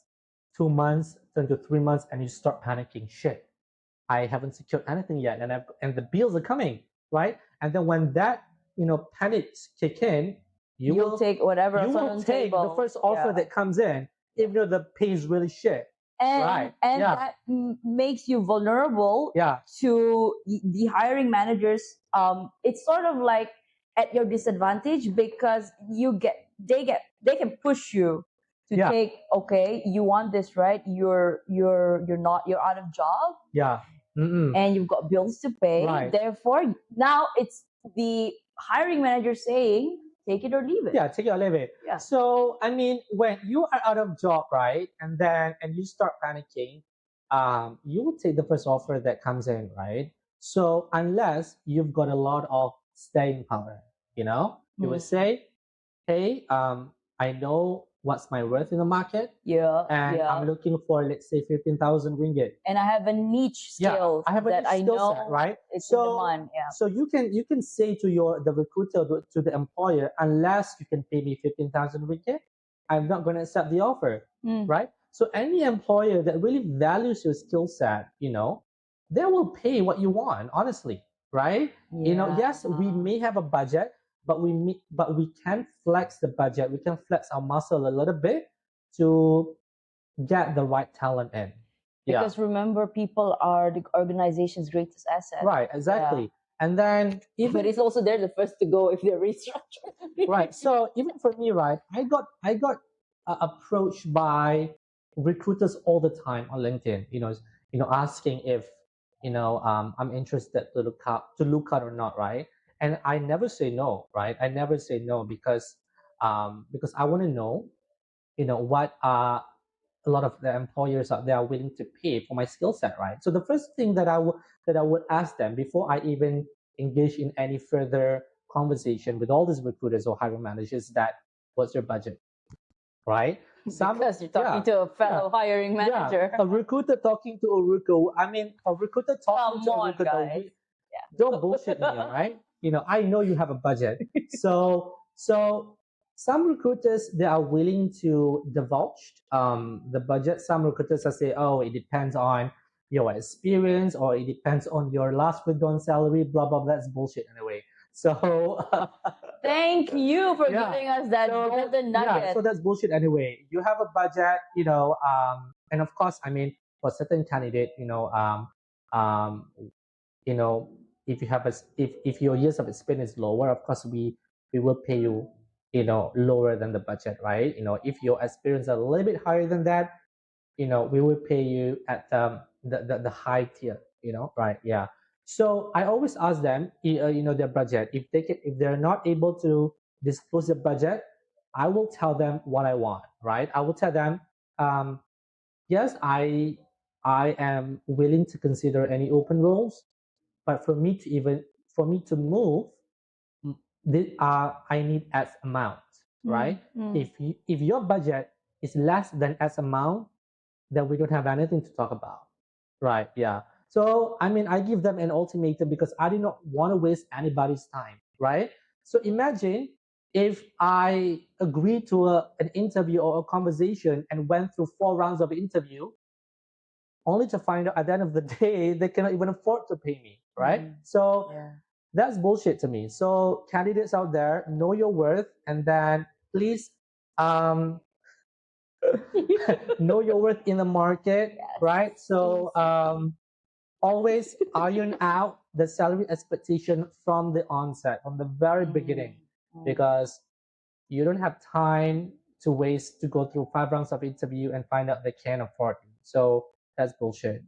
2 months turn to 3 months, and you start panicking. Shit, I haven't secured anything yet, and the bills are coming, right? And then when that panics kick in, You'll take whatever you else will on the take the table. first offer Yeah. that comes in, even though the pay is really shit. Right. And Yeah. that makes you vulnerable Yeah. to the hiring managers. It's sort of like at your disadvantage because they can push you to Yeah. take, okay, you want this, right? You're out of job Yeah. Mm-mm. and you've got bills to pay. Right. Therefore, now it's the hiring manager saying, take it or leave it. Yeah, take it or leave it. Yeah. So I mean, when you are out of job, right, and you start panicking, you will take the first offer that comes in, right? So unless you've got a lot of staying power, you will say, hey, I know what's my worth in the market, Yeah, and yeah. I'm looking for, let's say, 15,000 ringgit. And I have a niche skill I have a that niche I skill know set, right? it's in demand. Yeah. So you can say to the recruiter, to the employer, unless you can pay me 15,000 ringgit, I'm not going to accept the offer, right? So any employer that really values your skill set, they will pay what you want, honestly, right? Yes, we may have a budget, but we can flex the budget. We can flex our muscle a little bit to get the right talent in. Because remember, people are the organization's greatest asset. Right, exactly. And then But it's also they're the first to go if they're restructured. right. So even for me, right, I got approached by recruiters all the time on LinkedIn. Asking if I'm interested to look out or not, right? And I never say no, right? I never say no because I want to know, what a lot of the employers out there are willing to pay for my skill set, right? So the first thing that I would ask them before I even engage in any further conversation with all these recruiters or hiring managers is that what's your budget, right? Because you're talking to a fellow hiring manager. A recruiter talking to a recruiter. I mean, a recruiter talking to a recruiter. Guys. Don't bullshit me, all right? I know you have a budget. So some recruiters, they are willing to divulge the budget. Some recruiters are say, oh, it depends on your experience or it depends on your last withdrawn salary, blah blah. That's bullshit anyway. So thank you for giving us that golden nugget. Yeah, so that's bullshit anyway. You have a budget, and of course, I mean, for certain candidate, you know, if you have if your years of experience is lower, of course we will pay you, lower than the budget, right? If your experience is a little bit higher than that, we will pay you at the high tier, right? Yeah. So I always ask them, their budget. If they're not able to disclose their budget, I will tell them what I want, right? I will tell them, um, yes, I am willing to consider any open roles, but for me to move, I need X amount, right? If your budget is less than X amount, then we don't have anything to talk about, right? Yeah. So I mean, I give them an ultimatum because I do not want to waste anybody's time, right? So imagine if I agree to an interview or a conversation and went through 4 rounds of interview, only to find out at the end of the day they cannot even afford to pay me, right? So that's bullshit to me. So candidates out there, know your worth, and then please know your worth in the market, right? So always iron out the salary expectation from the onset, from the very beginning, because you don't have time to waste to go through 5 rounds of interview and find out they can't afford you. So that's bullshit.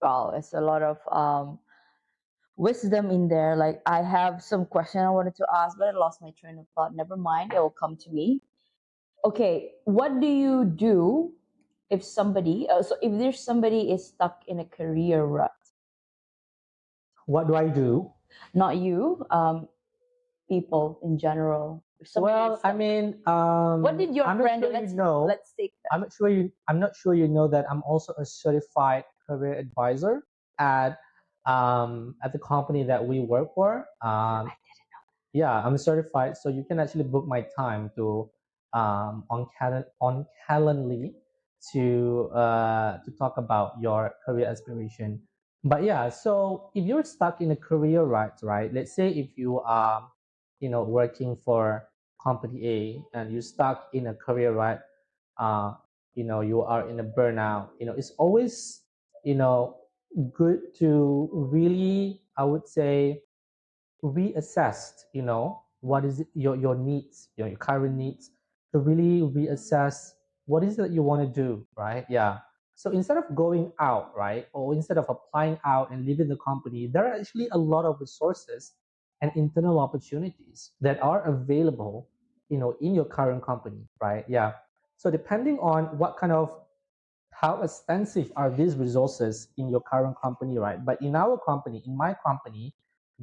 Wow, it's a lot of wisdom in there. Like I have some question I wanted to ask, but I lost my train of thought. Never mind, it will come to me. Okay, what do you do if somebody? So if there's somebody is stuck in a career rut? What do I do? Not you, people in general. Well, I mean, what did your friend? Sure let's take that. I'm not sure you know that I'm also a certified career advisor at the company that we work for. I didn't know. Yeah, I'm certified, so you can actually book my time to on Calendly to talk about your career aspiration. But yeah, so if you're stuck in a career rut, right? Let's say if you are, working for company A and you're stuck in a career rut, uh, you are in a burnout. It's always, good to really, I would say, reassess, what is it, your needs, your current needs, to really reassess what is it that you want to do, right? Yeah. So instead of going out, right, or instead of applying out and leaving the company, there are actually a lot of resources and internal opportunities that are available, in your current company, right? Yeah. So depending on what kind of how extensive are these resources in your current company, right? But in our company, in my company,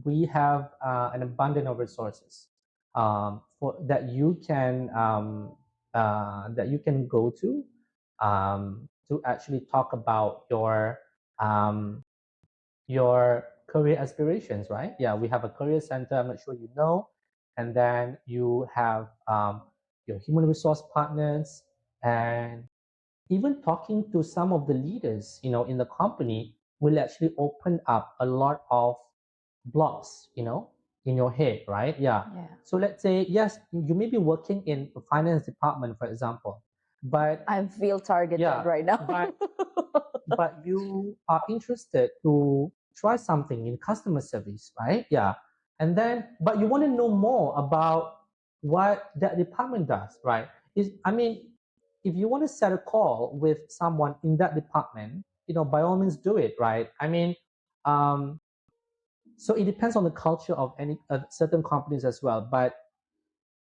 we have an abundance of resources for that you can that you can go to actually talk about um, your career aspirations, right? Yeah, we have a career center. I'm not sure you know, and then you have your human resource partners, and even talking to some of the leaders, in the company will actually open up a lot of blocks, in your head, right? Yeah. Yeah. So let's say, yes, you may be working in the finance department, for example, but I feel targeted yeah, right now. but you are interested to try something in customer service, right? Yeah. And then, but you want to know more about what that department does, right? I mean, if you want to set a call with someone in that department, by all means do it, right? I mean, um, so it depends on the culture of any certain companies as well. But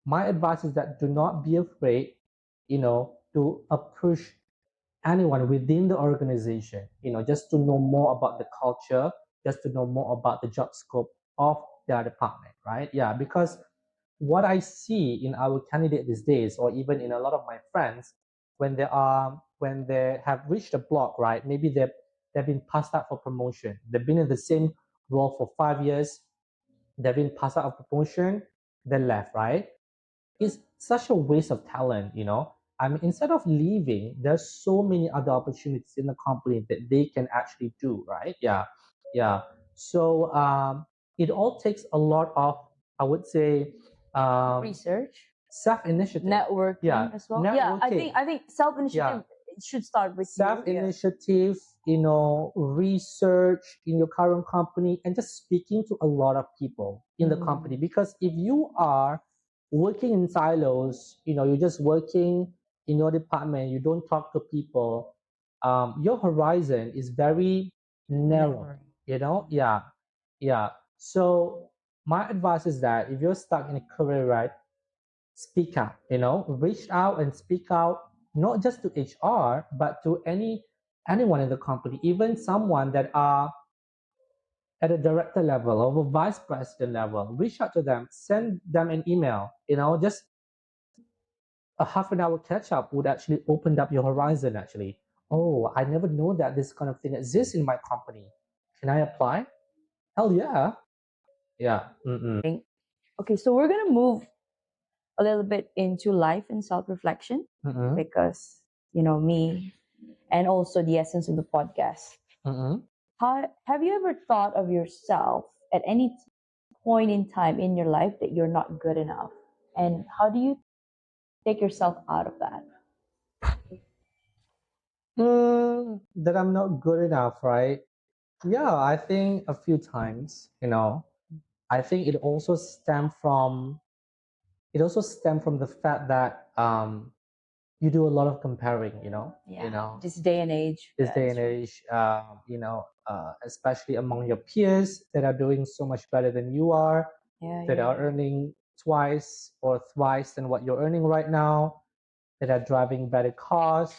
my advice is that do not be afraid, to approach anyone within the organization, just to know more about the culture, just to know more about the job scope of their department, right? Yeah, because what I see in our candidate these days, or even in a lot of my friends, when they have reached a block, right? Maybe they've been passed out for promotion. They've been in the same role for 5 years. They've been passed out of promotion. They left, right? It's such a waste of talent. I mean, instead of leaving, there's so many other opportunities in the company that they can actually do, right? Yeah, yeah. So it all takes a lot of, I would say, Research, self-initiative. networking Yeah, as well. Yeah, I networking. think self Yeah, initiative should start with you. Yeah. self-initiative, research in your current company, and just speaking to a lot of people in the company. Because if you are working in silos, you're just working in your department, you don't talk to people, your horizon is very narrow, yeah, yeah. So my advice is that if you're stuck in a career, right, speak out, reach out and speak out, not just to HR, but to anyone in the company, even someone that are at a director level or a vice president level. Reach out to them, send them an email, just a half an hour catch up would actually open up your horizon actually. Oh, I never know that this kind of thing exists in my company. Can I apply? Hell yeah. Yeah. Mm-mm. Okay, so we're gonna move a little bit into life and self reflection Mm-mm. because me and also the essence of the podcast. Mm-mm. How have you ever thought of yourself at any point in time in your life that you're not good enough? And how do you take yourself out of that? That I'm not good enough, right? Yeah, I think a few times, I think it also stemmed from the fact that you do a lot of comparing, Yeah, this day and age. this Yeah, day that's and true. age, especially among your peers that are doing so much better than you are, Yeah, that yeah, are yeah. earning twice or thrice than what you're earning right now, that are driving better cars,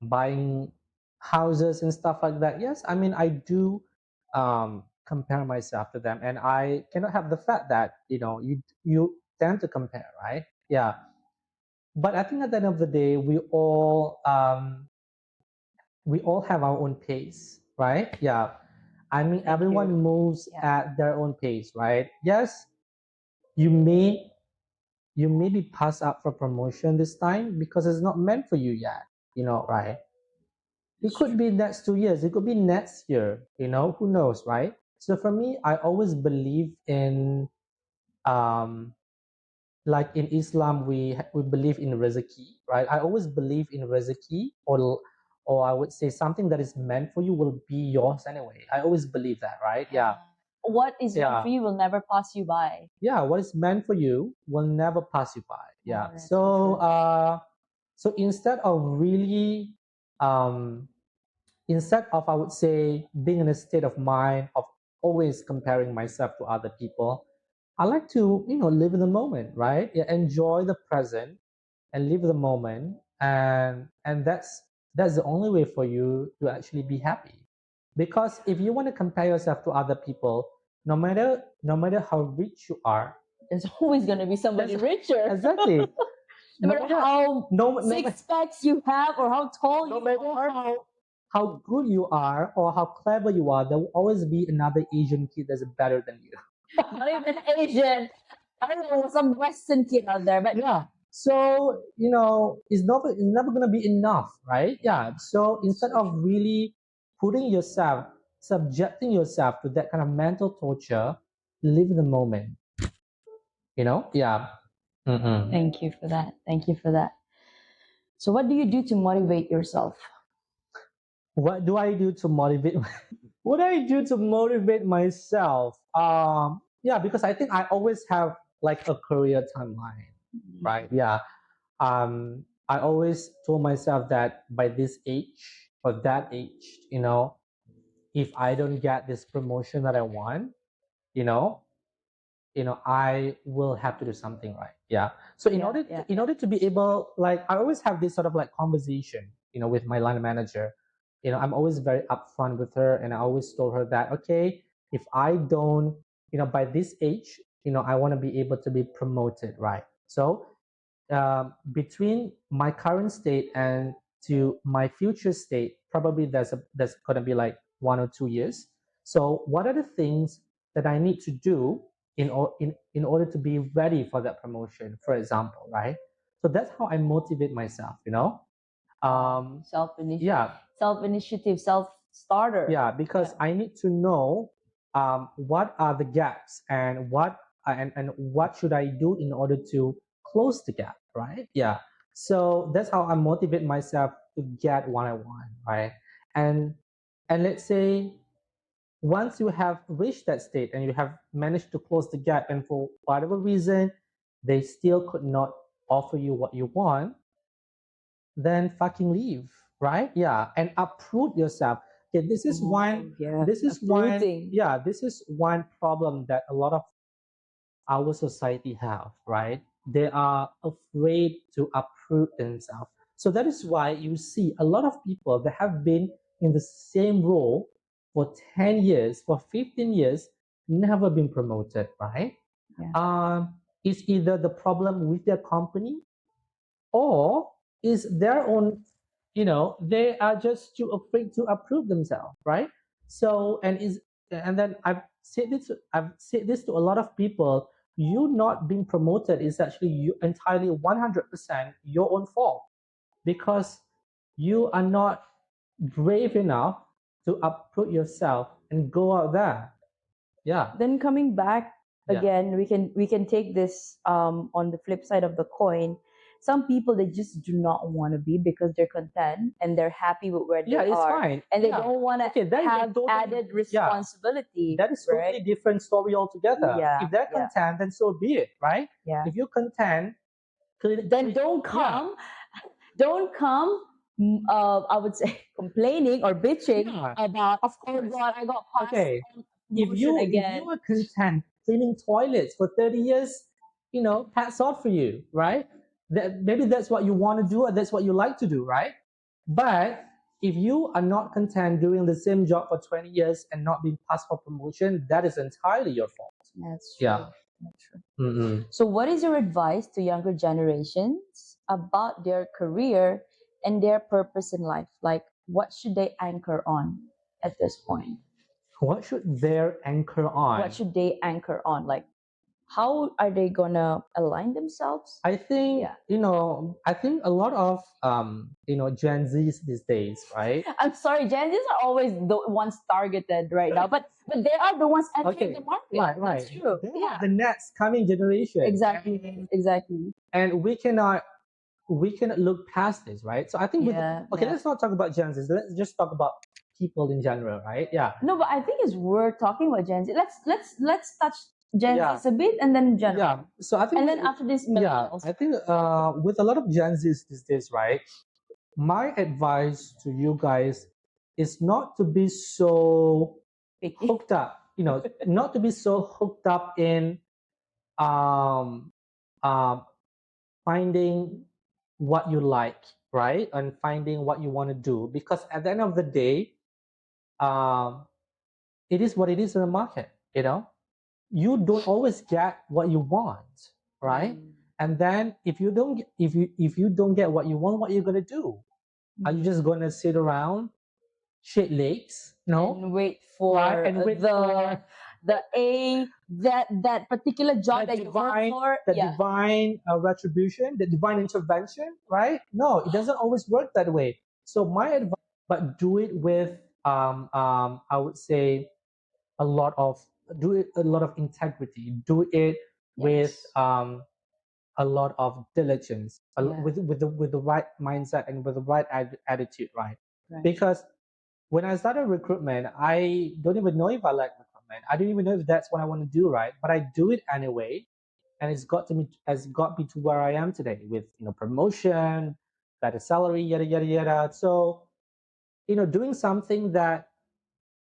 buying houses and stuff like that. Yes, I mean, I do compare myself to them, and I cannot have the fact that you tend to compare, right? Yeah, but I think at the end of the day, we all have our own pace, right? Yeah, I mean, Thank everyone you. moves Yeah. at their own pace, right? Yes, you may you may be passed up for promotion this time because it's not meant for you yet, right? It It's could true. be next 2 years. It could be next year. Who knows, right? So for me, I always believe in, um, like in Islam, we believe in rezeki, right? I always believe in rezeki, or I would say something that is meant for you will be yours anyway. I always believe that, right? Yeah, What is meant for yeah, you will never pass you by. yeah. What is meant for you will never pass you by. Oh, Yeah. that's so So, true. instead of really, um, instead of, I would say, being in a state of mind of always comparing myself to other people, I like to live in the moment, right? Yeah, enjoy the present and live the moment, and that's the only way for you to actually be happy. Because if you want to compare yourself to other people, no matter how rich you are, there's always going to be somebody richer. Exactly. No matter how six packs you have or how tall no you matter are. how good you are or how clever you are, there will always be another Asian kid that's better than you. Not even Asian. I don't know, some Western kid out there, but Yeah. So, it's never gonna be enough, right? Yeah. So instead of really subjecting yourself to that kind of mental torture, live in the moment. Yeah. Mm-mm. thank you for that. Thank you for that. So, what do you do to motivate yourself? What do I do to motivate? What do I do to motivate myself? Yeah, because I think I always have like a career timeline, right? Yeah. I always told myself that by this age or that age, if I don't get this promotion that I want, you know, I will have to do something right. Yeah. So in order to be able, like, I always have this sort of like conversation, with my line manager. I'm always very upfront with her, and I always told her that, okay, if I don't, by this age, I want to be able to be promoted, right? So between my current state and to my future state, probably there's going to be like 1 or 2 years. So what are the things that I need to do in order to be ready for that promotion, for example, right? So that's how I motivate myself. Yeah, Self-initiative, self-starter. yeah, because I need to know what are the gaps and what should I do in order to close the gap, right? Yeah. So that's how I motivate myself to get what I want, right? And let's say once you have reached that state and you have managed to close the gap, and for whatever reason they still could not offer you what you want, then fucking leave, right? Yeah, and uproot yourself. Okay, this is one. Yeah, This is one. uprooting. Yeah, this is one problem that a lot of our society have, right? They are afraid to uproot themselves. So that is why you see a lot of people that have been in the same role for 10 years, for 15 years, never been promoted, right? Yeah. It's either the problem with their company, or is their own, they are just too afraid to approve themselves, right? So and then I've said this to a lot of people. You not being promoted is actually you entirely 100% your own fault, because you are not brave enough to uproot yourself and go out there. Yeah. Then coming back Yeah. again, we can take this on the flip side of the coin. Some people, they just do not want to be, because they're content and they're happy with where Yeah, they it's are, fine. and they Yeah. don't want to Okay, that is a have totally- added yeah. responsibility. That is totally right? different story altogether. Yeah, If they're yeah. content, then so be it, right? Yeah. If you're content, Then don't come, don't come. I would say complaining or bitching Yeah, about. of Oh course. God, I got passed Okay. on If promotion you again. are content cleaning toilets for 30 years, hats off for you, right? Maybe that's what you want to do, or that's what you like to do, right? But if you are not content doing the same job for 20 years and not being passed for promotion, that is entirely your fault. That's true. Yeah. That's true. Mm-mm. So, what is your advice to younger generations about their career and their purpose in life? Like, what should they anchor on at this point? What should their anchor on? What should they anchor on? Like, how are they gonna align themselves? I think Yeah. I think a lot of Gen Zs these days, right? I'm sorry, Gen Zs are always the ones targeted right now, but they are the ones entering the market. Right, That's true. They Yeah. are the next coming generation. Exactly. Exactly. And we cannot look past this, right? So I think Yeah, okay, yeah. let's not talk about Gen Zs. Let's just talk about people in general, right? Yeah. No, but I think it's worth talking about Gen Z. Let's touch Gen Yeah. Z's a bit, and then general. Yeah. So I think And then after this, millennials. I think with a lot of Gen Zs these days, right? My advice to you guys is not to be so Picky. hooked up, not to be so hooked up in um, um, finding what you like, right? And finding what you want to do. Because at the end of the day, um, it is what it is in the market, you don't always get what you want, right? And then if you don't get what you want, what are you gonna do? Are you just gonna sit around, shake legs, no, and wait for right? And wait for that particular job that you work for. the Yeah. divine retribution, the divine intervention, right? No, it doesn't always work that way. So my advice, but do it with I would say a lot of do it a lot of integrity. Do it with Yes. a lot of diligence, Yeah. with the right mindset and with the right attitude, right? Right. Because when I started recruitment, I don't even know if I like recruitment. I don't even know if that's what I want to do, right? But I do it anyway, and has got me to where I am today with promotion, better salary, yada yada yada. So doing something that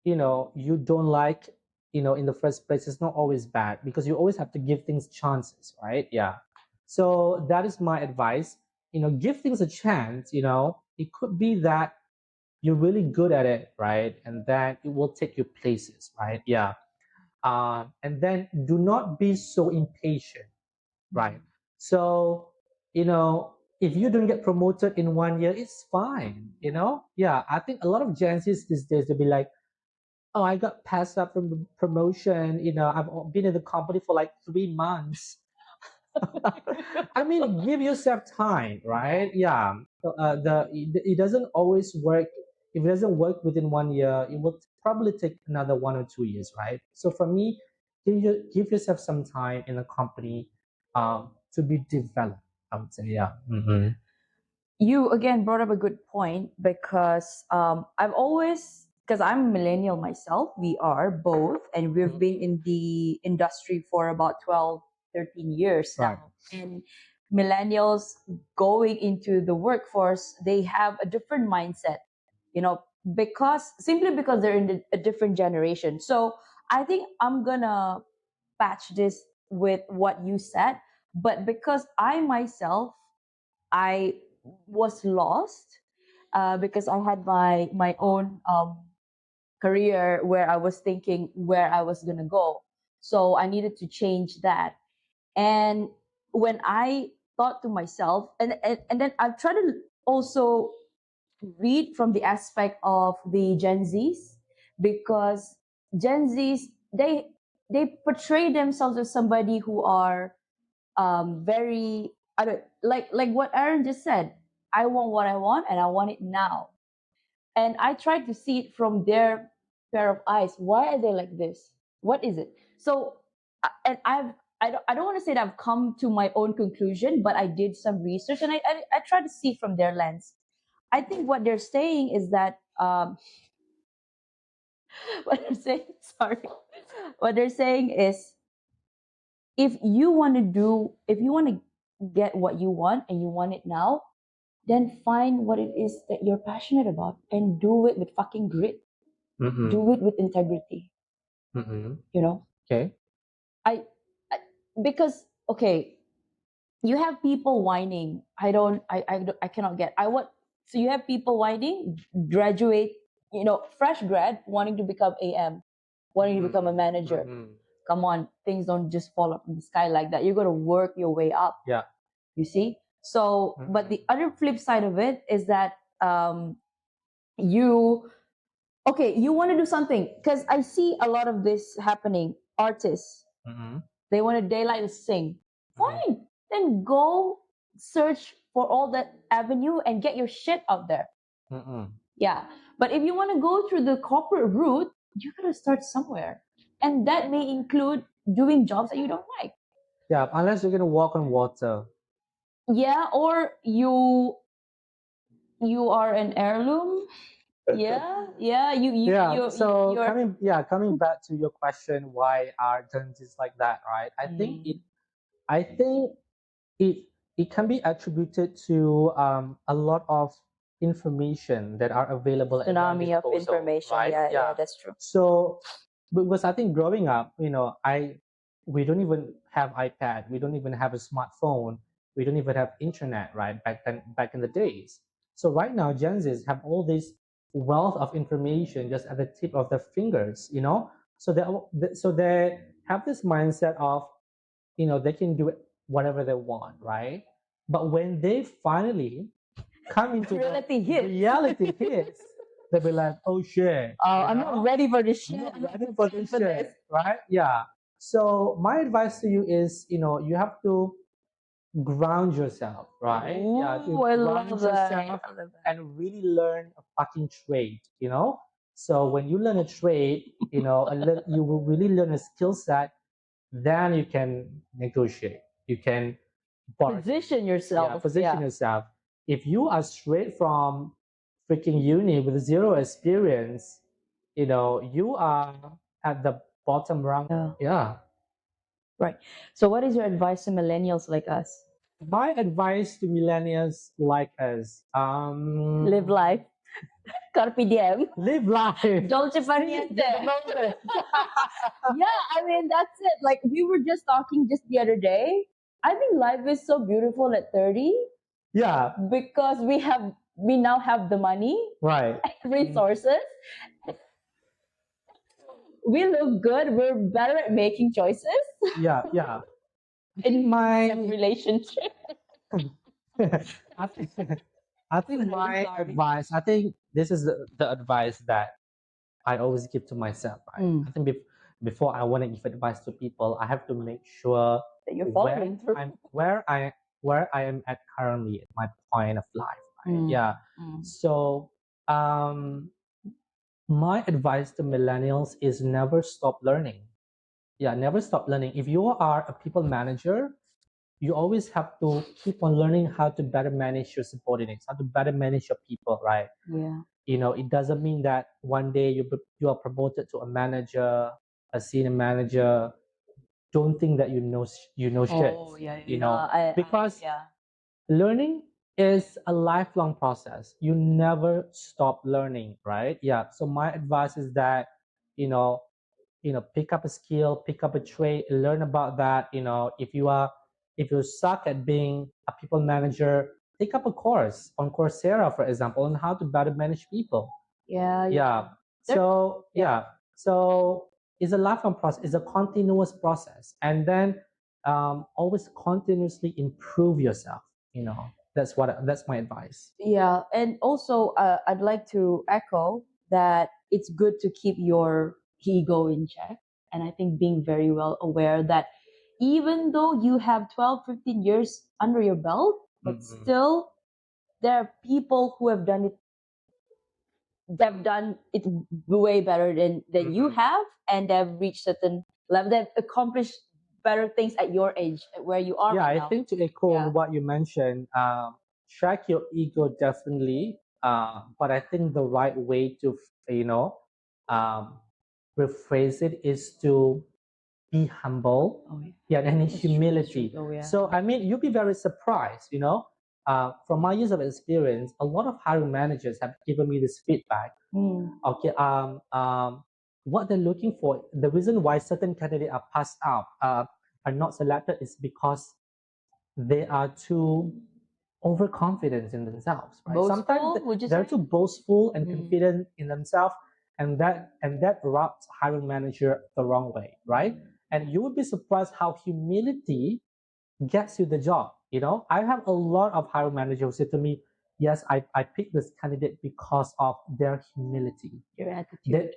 you don't like in the first place is not always bad, because you always have to give things chances, right? Yeah. So that is my advice. Give things a chance. It could be that you're really good at it, right? And then it will take you places, right? Yeah. And then do not be so impatient, right? So, if you don't get promoted in 1 year, it's fine. Yeah, I think a lot of Gen Zs these days, they'll be like, oh, I got passed up from the promotion. I've been in the company for like 3 months. I mean, give yourself time, right? Yeah. It doesn't always work. If it doesn't work within 1 year, it will probably take another 1 or 2 years, right? So for me, give yourself some time in a company to be developed. I would say, yeah. You again brought up a good point, because I've always, because I'm a millennial myself, we are both, and we've been in the industry for about 12, 13 years Right. now. And millennials going into the workforce, they have a different mindset, because simply because they're in a different generation. So I think I'm gonna patch this with what you said, but because I myself, I was lost, because I had my own career where I was thinking where I was gonna go. So I needed to change that. And when I thought to myself, and then I've tried to also read from the aspect of the Gen Zs, because Gen Zs, they portray themselves as somebody who are very, I don't, like what Aaron just said. I want what I want, and I want it now. And I tried to see it from their pair of eyes. Why are they like this? What is it? So, and I don't want to say that I've come to my own conclusion, but I did some research, and I tried to see from their lens. I think what they're saying is that what they're saying, sorry, what they're saying is, if you want to get what you want and you want it now, then find what it is that you're passionate about and do it with fucking grit. Mm-hmm. Do it with integrity. Mm-hmm. You know, Okay. I, I because okay, you have people whining. I cannot get. I want. So you have people whining, graduate, fresh grad wanting to become AM, wanting to become a manager. Come on, things don't just fall up from the sky like that. You got to work your way up. Yeah. You see. So, but the other flip side of it is that you you want to do something, because I see a lot of this happening. Artists, they want to daylight to sing. Fine, then go search for all that avenue and get your shit out there. Yeah, but if you want to go through the corporate route, you gotta start somewhere, and that may include doing jobs that you don't like. Yeah, unless you're gonna walk on water. Yeah, or you are an heirloom. Yeah, Coming back to your question, why are Gen Zs like that, right? I think it it can be attributed to a lot of information that are available at their tsunami of disposal, information. right? Yeah, that's true. So, because I think growing up, we don't even have iPad, we don't even have a smartphone, we don't even have internet, right? Back in the days. So right now, Gen Zs have all this wealth of information just at the tip of their fingers. So they have this mindset of, they can do it whatever they want, right? But when they finally come into Reality the hits. reality hits, they'll be like, oh shit, I'm not ready for this I'm shit. not ready for this shit, right? Yeah. So my advice to you is, you have to ground yourself, right? Yeah, to Ooh, I ground love that. yourself I love that. and really learn a fucking trade. So when you learn a trade, you will really learn a skill set, then you can negotiate. You can bargain. Position yourself. Yeah, position yourself. If you are straight from freaking uni with zero experience, you are at the bottom rung. Yeah. Yeah. Right. So, what is your advice to millennials like us? My advice to millennials like us, Live life. Carpe diem. live life. Dolce far niente. Yeah, I mean that's it. Like we were just talking just the other day. I think life is so beautiful at 30 Yeah, because we now have the money, right. resources. We look good. We're better at making choices Yeah, yeah. in My relationship. I think I think my Sorry. advice, I think this is the advice that I always give to myself, right? I think before I want to give advice to people, I have to make sure That you're where following through. where I am at currently at my point of life, right? Yeah. So my advice to millennials is never stop learning. Yeah, never stop learning. If you are a people manager, you always have to keep on learning how to better manage your subordinates, how to better manage your people, right? Yeah. It doesn't mean that one day you are promoted to a manager, a senior manager. Don't think that you know shit. Oh yeah, Because yeah. learning is a lifelong process. You never stop learning, right? Yeah. So my advice is that, you know, pick up a skill, pick up a trade, learn about that. If you suck at being a people manager, take up a course on Coursera, for example, on how to better manage people. Yeah. Yeah. So yeah. So it's a lifelong process. It's a continuous process, and then always continuously improve yourself. That's my advice. Yeah, and also I'd like to echo that it's good to keep your ego in check. And I think being very well aware that even though you have 12, 15 years under your belt, but still there are people who have done it, they've done it way better than you have, and they've reached certain level, they've accomplished better things at your age, at where you are Yeah, right I now. think to echo Yeah. on what you mentioned, track your ego definitely. But I think the right way to, um, rephrase it is to be humble. Oh yeah. Yeah, and That's true, that's true. humility. Oh yeah. So, I mean, you'll be very surprised, from my years of experience, a lot of hiring managers have given me this feedback. Okay, what they're looking for, the reason why certain candidates are passed out, are not selected, is because they are too overconfident in themselves, right? Sometimes Boastful, would you they're say? too boastful and confident in themselves, and that rubs hiring manager the wrong way, right? And you would be surprised how humility gets you the job. I have a lot of hiring managers who say to me, yes, I picked this candidate because of their humility. Your attitude.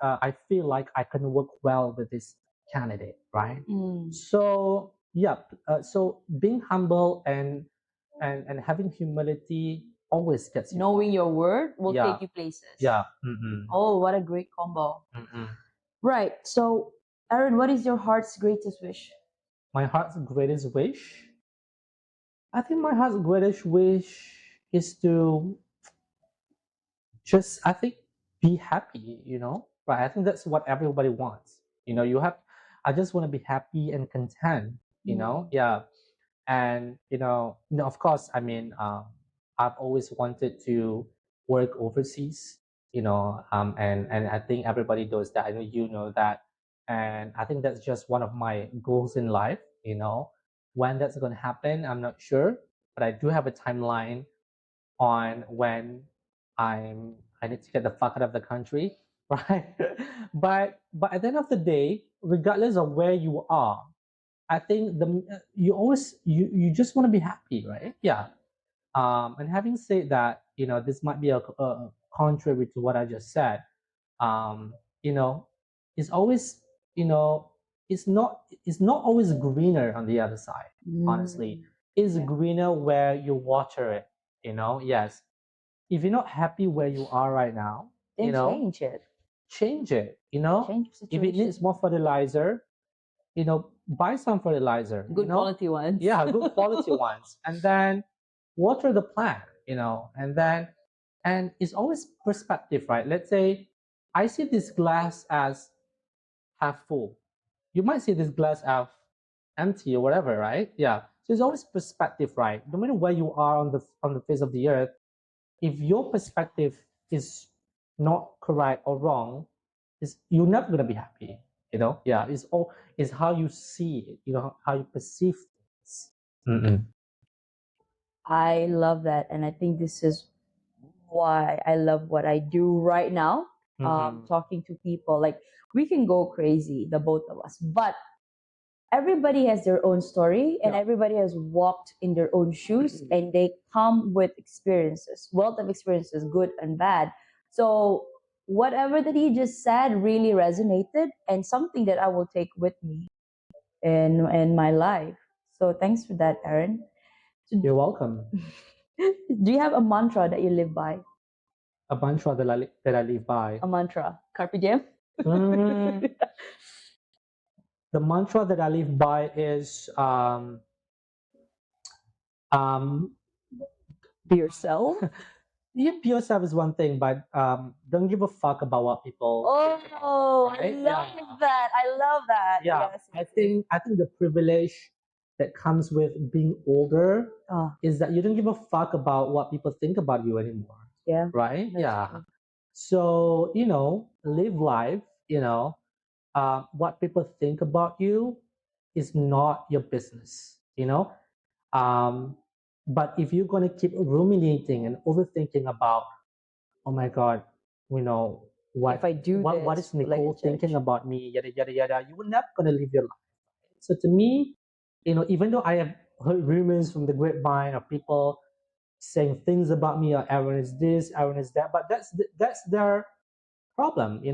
I feel like I can work well with this candidate, right? So yeah, so being humble and having humility always gets you Knowing far. your word will Yeah. take you places. Yeah. Oh, what a great combo. Right. So, Aaron, what is your heart's greatest wish? My heart's greatest wish. I think my heart's greatest wish is to just, I think, be happy, right? I think that's what everybody wants. I just want to be happy and content, yeah. And, of course, I mean, I've always wanted to work overseas, and I think everybody knows that. I know you know that. And I think that's just one of my goals in life, when that's going to happen, I'm not sure, but I do have a timeline on when I need to get the fuck out of the country. right? But at the end of the day, regardless of where you are, I think you always you just want to be happy, right? Yeah. And having said that, this might be a contrary to what I just said. Um, you know, it's always you know it's not always greener on the other side. Honestly, it's Yeah. greener where you water it. Yes. If you're not happy where you are right now, Then change it. change it. Change the If it needs situation. more fertilizer, buy some fertilizer. Good quality ones. Yeah, good quality ones, and then water the plant. And it's always perspective, right? Let's say I see this glass as half full. You might see this glass as empty or whatever, right? Yeah. So it's always perspective, right? No matter where you are on the face of the earth, if your perspective is not correct or wrong, you're never gonna be happy. Yeah. It's how you see it. How you perceive things. Mm-mm. I love that. And I think this is why I love what I do right now. Talking to people. Like, we can go crazy, the both of us. But everybody has their own story and Yeah. everybody has walked in their own shoes and they come with experiences, wealth of experiences, good and bad. So whatever that he just said really resonated and something that I will take with me in my life. So thanks for that, Aaron. You're welcome. Do you have a mantra that you live by? A mantra that I live by. A mantra. Carpe diem? Mm, the mantra that I live by is um, Be yourself. yeah, be yourself is one thing, but don't give a fuck about what people. Oh, I Right? love Yeah. that. I love that. Yeah, Yes. I think the privilege that comes with being older Oh, is that you don't give a fuck about what people think about you anymore, yeah. right? That's Yeah. true. So live life. What people think about you is not your business. But if you're gonna keep ruminating and overthinking about, oh my god, you know If I do what this, is will I Nicole get thinking judged? about me, yada yada yada, you will never gonna live your life. So to me, even though I have heard rumors from the grapevine of people saying things about me, or Aaron is this, Aaron is that, but that's their problem. They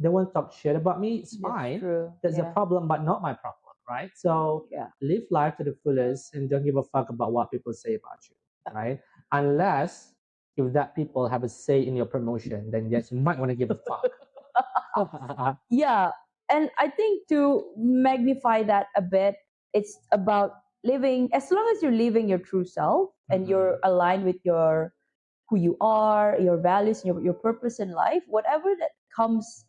want to talk shit about me. It's That's fine. true. That's a Yeah. problem, but not my problem, right? So Yeah. live life to the fullest and don't give a fuck about what people say about you, right? Unless if that people have a say in your promotion, then yes, you might want to give a fuck. Yeah. And I think to magnify that a bit, it's about living, as long as you're living your true self and you're aligned with who you are, your values, your purpose in life, whatever that comes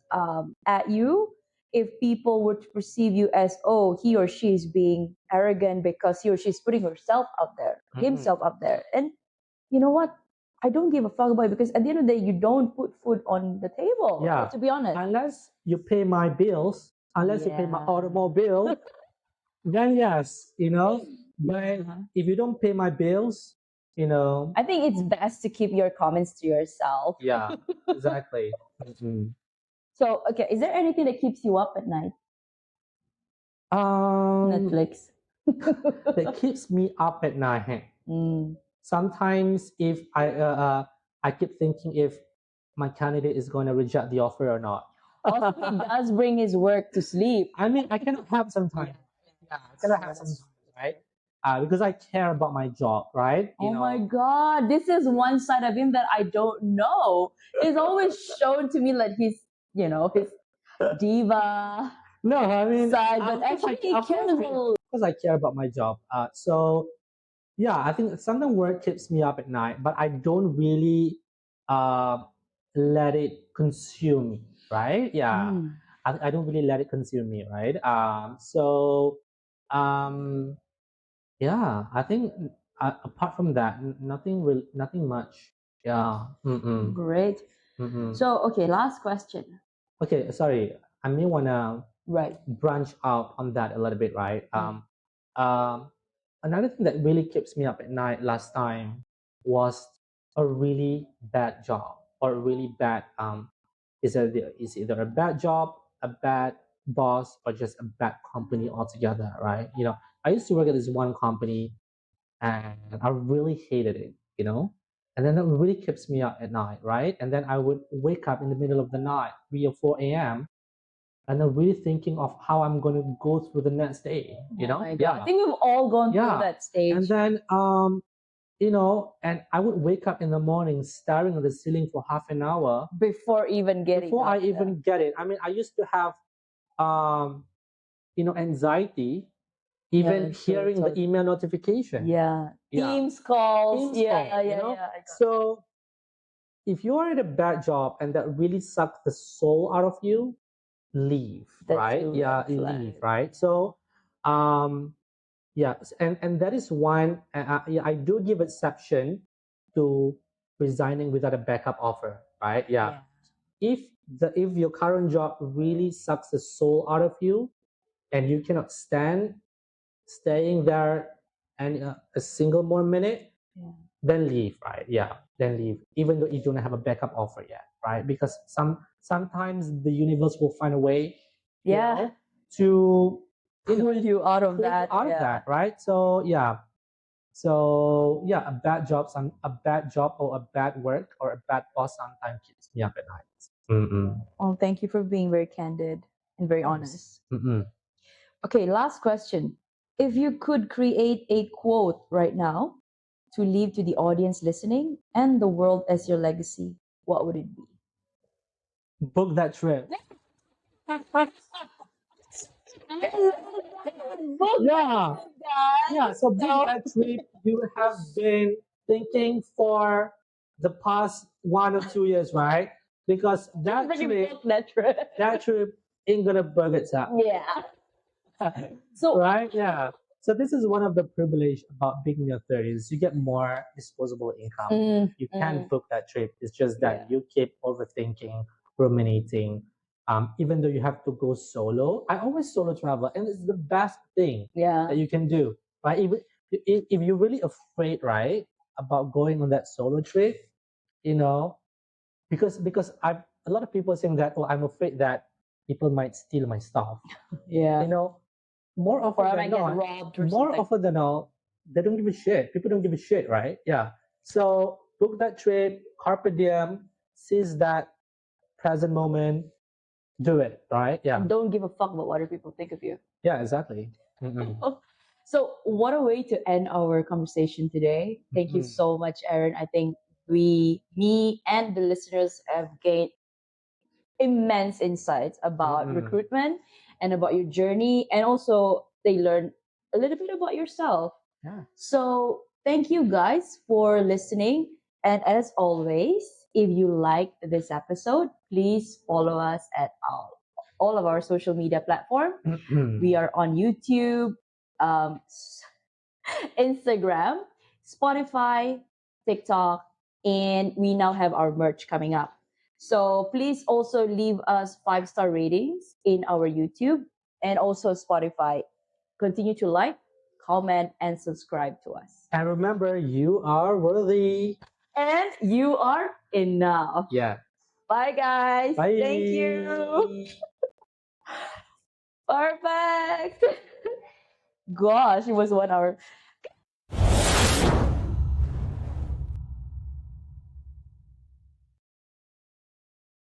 at you, if people were to perceive you as, oh, he or she is being arrogant because he or she is putting herself out there, himself out there, and you know what? I don't give a fuck about it because at the end of the day, you don't put food on the table. Yeah. To be honest. Unless you pay my bills, unless you pay my Yeah. automobile, then yes. But if you don't pay my bills, I think it's best to keep your comments to yourself. yeah, exactly. Mhm. So, okay, is there anything that keeps you up at night? Um, Netflix. that keeps me up at night. Mm. Sometimes, if I keep thinking if my candidate is going to reject the offer or not. Also, he does bring his work to sleep. I mean, I cannot have some time. Yeah, I cannot have some time, right? Because I care about my job, right? Oh my God, this is one side of him that I don't know. It's always shown to me like he's, his diva No, I mean, side, but actually he cares a lot. because I care about my job. So yeah, I think sometimes work keeps me up at night, but I don't really uh, let it consume me, right? Yeah, I don't really let it consume me, right? Um, yeah, I think apart from that, nothing much. Yeah. Mm-mm. Great. Mm-mm. So, okay, last question. Okay, sorry. I may wanna Right. branch out on that a little bit, right? Um, Another thing that really keeps me up at night last time was a really bad job or a really bad It's either a bad job, a bad boss, or just a bad company altogether, right? I used to work at this one company, and I really hated it, and then it really keeps me up at night, right? And then I would wake up in the middle of the night, 3 or 4 a.m., and I'm really thinking of how I'm going to go through the next day, Oh my God. I think we've all gone through Yeah. that stage. And then, and I would wake up in the morning staring at the ceiling for half an hour before even getting before I up, even get it. I mean, I used to have, anxiety even hearing the email notification. Yeah. Yeah. Teams calls. Teams Yeah, call, yeah, yeah. So if you are at a bad job and that really sucks the soul out of you, leave, That's right? a Yeah, red flag. leave, right? So, yeah, and that is one. Yeah, I do give exception to resigning without a backup offer, right? Yeah. If your current job really sucks the soul out of you and you cannot stand staying there and a single more minute, Yeah. then leave, right? Yeah, then leave, even though you don't have a backup offer yet, right? Because sometimes the universe will find a way, Yeah. to Pull you out of pull you that. out of Yeah. that, right? So yeah, a bad job or a bad work or a bad boss sometimes keeps me up at night. Mm-mm. Oh, thank you for being very candid and very honest. Mm-mm. Okay, last question. If you could create a quote right now to leave to the audience listening and the world as your legacy, what would it be? Book that trip. Yeah. Yeah, so book that trip you have been thinking for the past 1 or 2 years, right? Because that trip ain't gonna burn itself. Yeah. So Right? Yeah. So this is one of the privilege about being in your 30s. You get more disposable income. You can book that trip. It's just that you keep overthinking, ruminating. Even though you have to go solo, I always solo travel, and it's the best thing yeah. that you can do. Right? If you're really afraid, right, about going on that solo trip, you know, because a lot of people saying that, oh, I'm afraid that people might steal my stuff. Yeah. More often Or I than might get not, robbed or more something. often than not, they don't give a shit. People don't give a shit, right? Yeah. So book that trip, carpe diem, seize that present moment, do it, right? Yeah. And don't give a fuck about what other people think of you. Yeah, exactly. Mm-mm. So, what a way to end our conversation today. Thank you Mhm. so much, Aaron. I think me, and the listeners have gained immense insights about recruitment and about your journey. And also, they learned a little bit about yourself. Yeah. So, thank you guys for listening. And as always, if you liked this episode, please follow us at all of our social media platforms. We are on YouTube, um, Instagram, Spotify, TikTok, and we now have our merch coming up. So please also leave us 5-star ratings in our YouTube and also Spotify. Continue to like, comment, and subscribe to us. And remember, you are worthy. And you are enough. Yeah. Bye, guys. Bye. Thank you. Perfect. Gosh, it was 1 hour.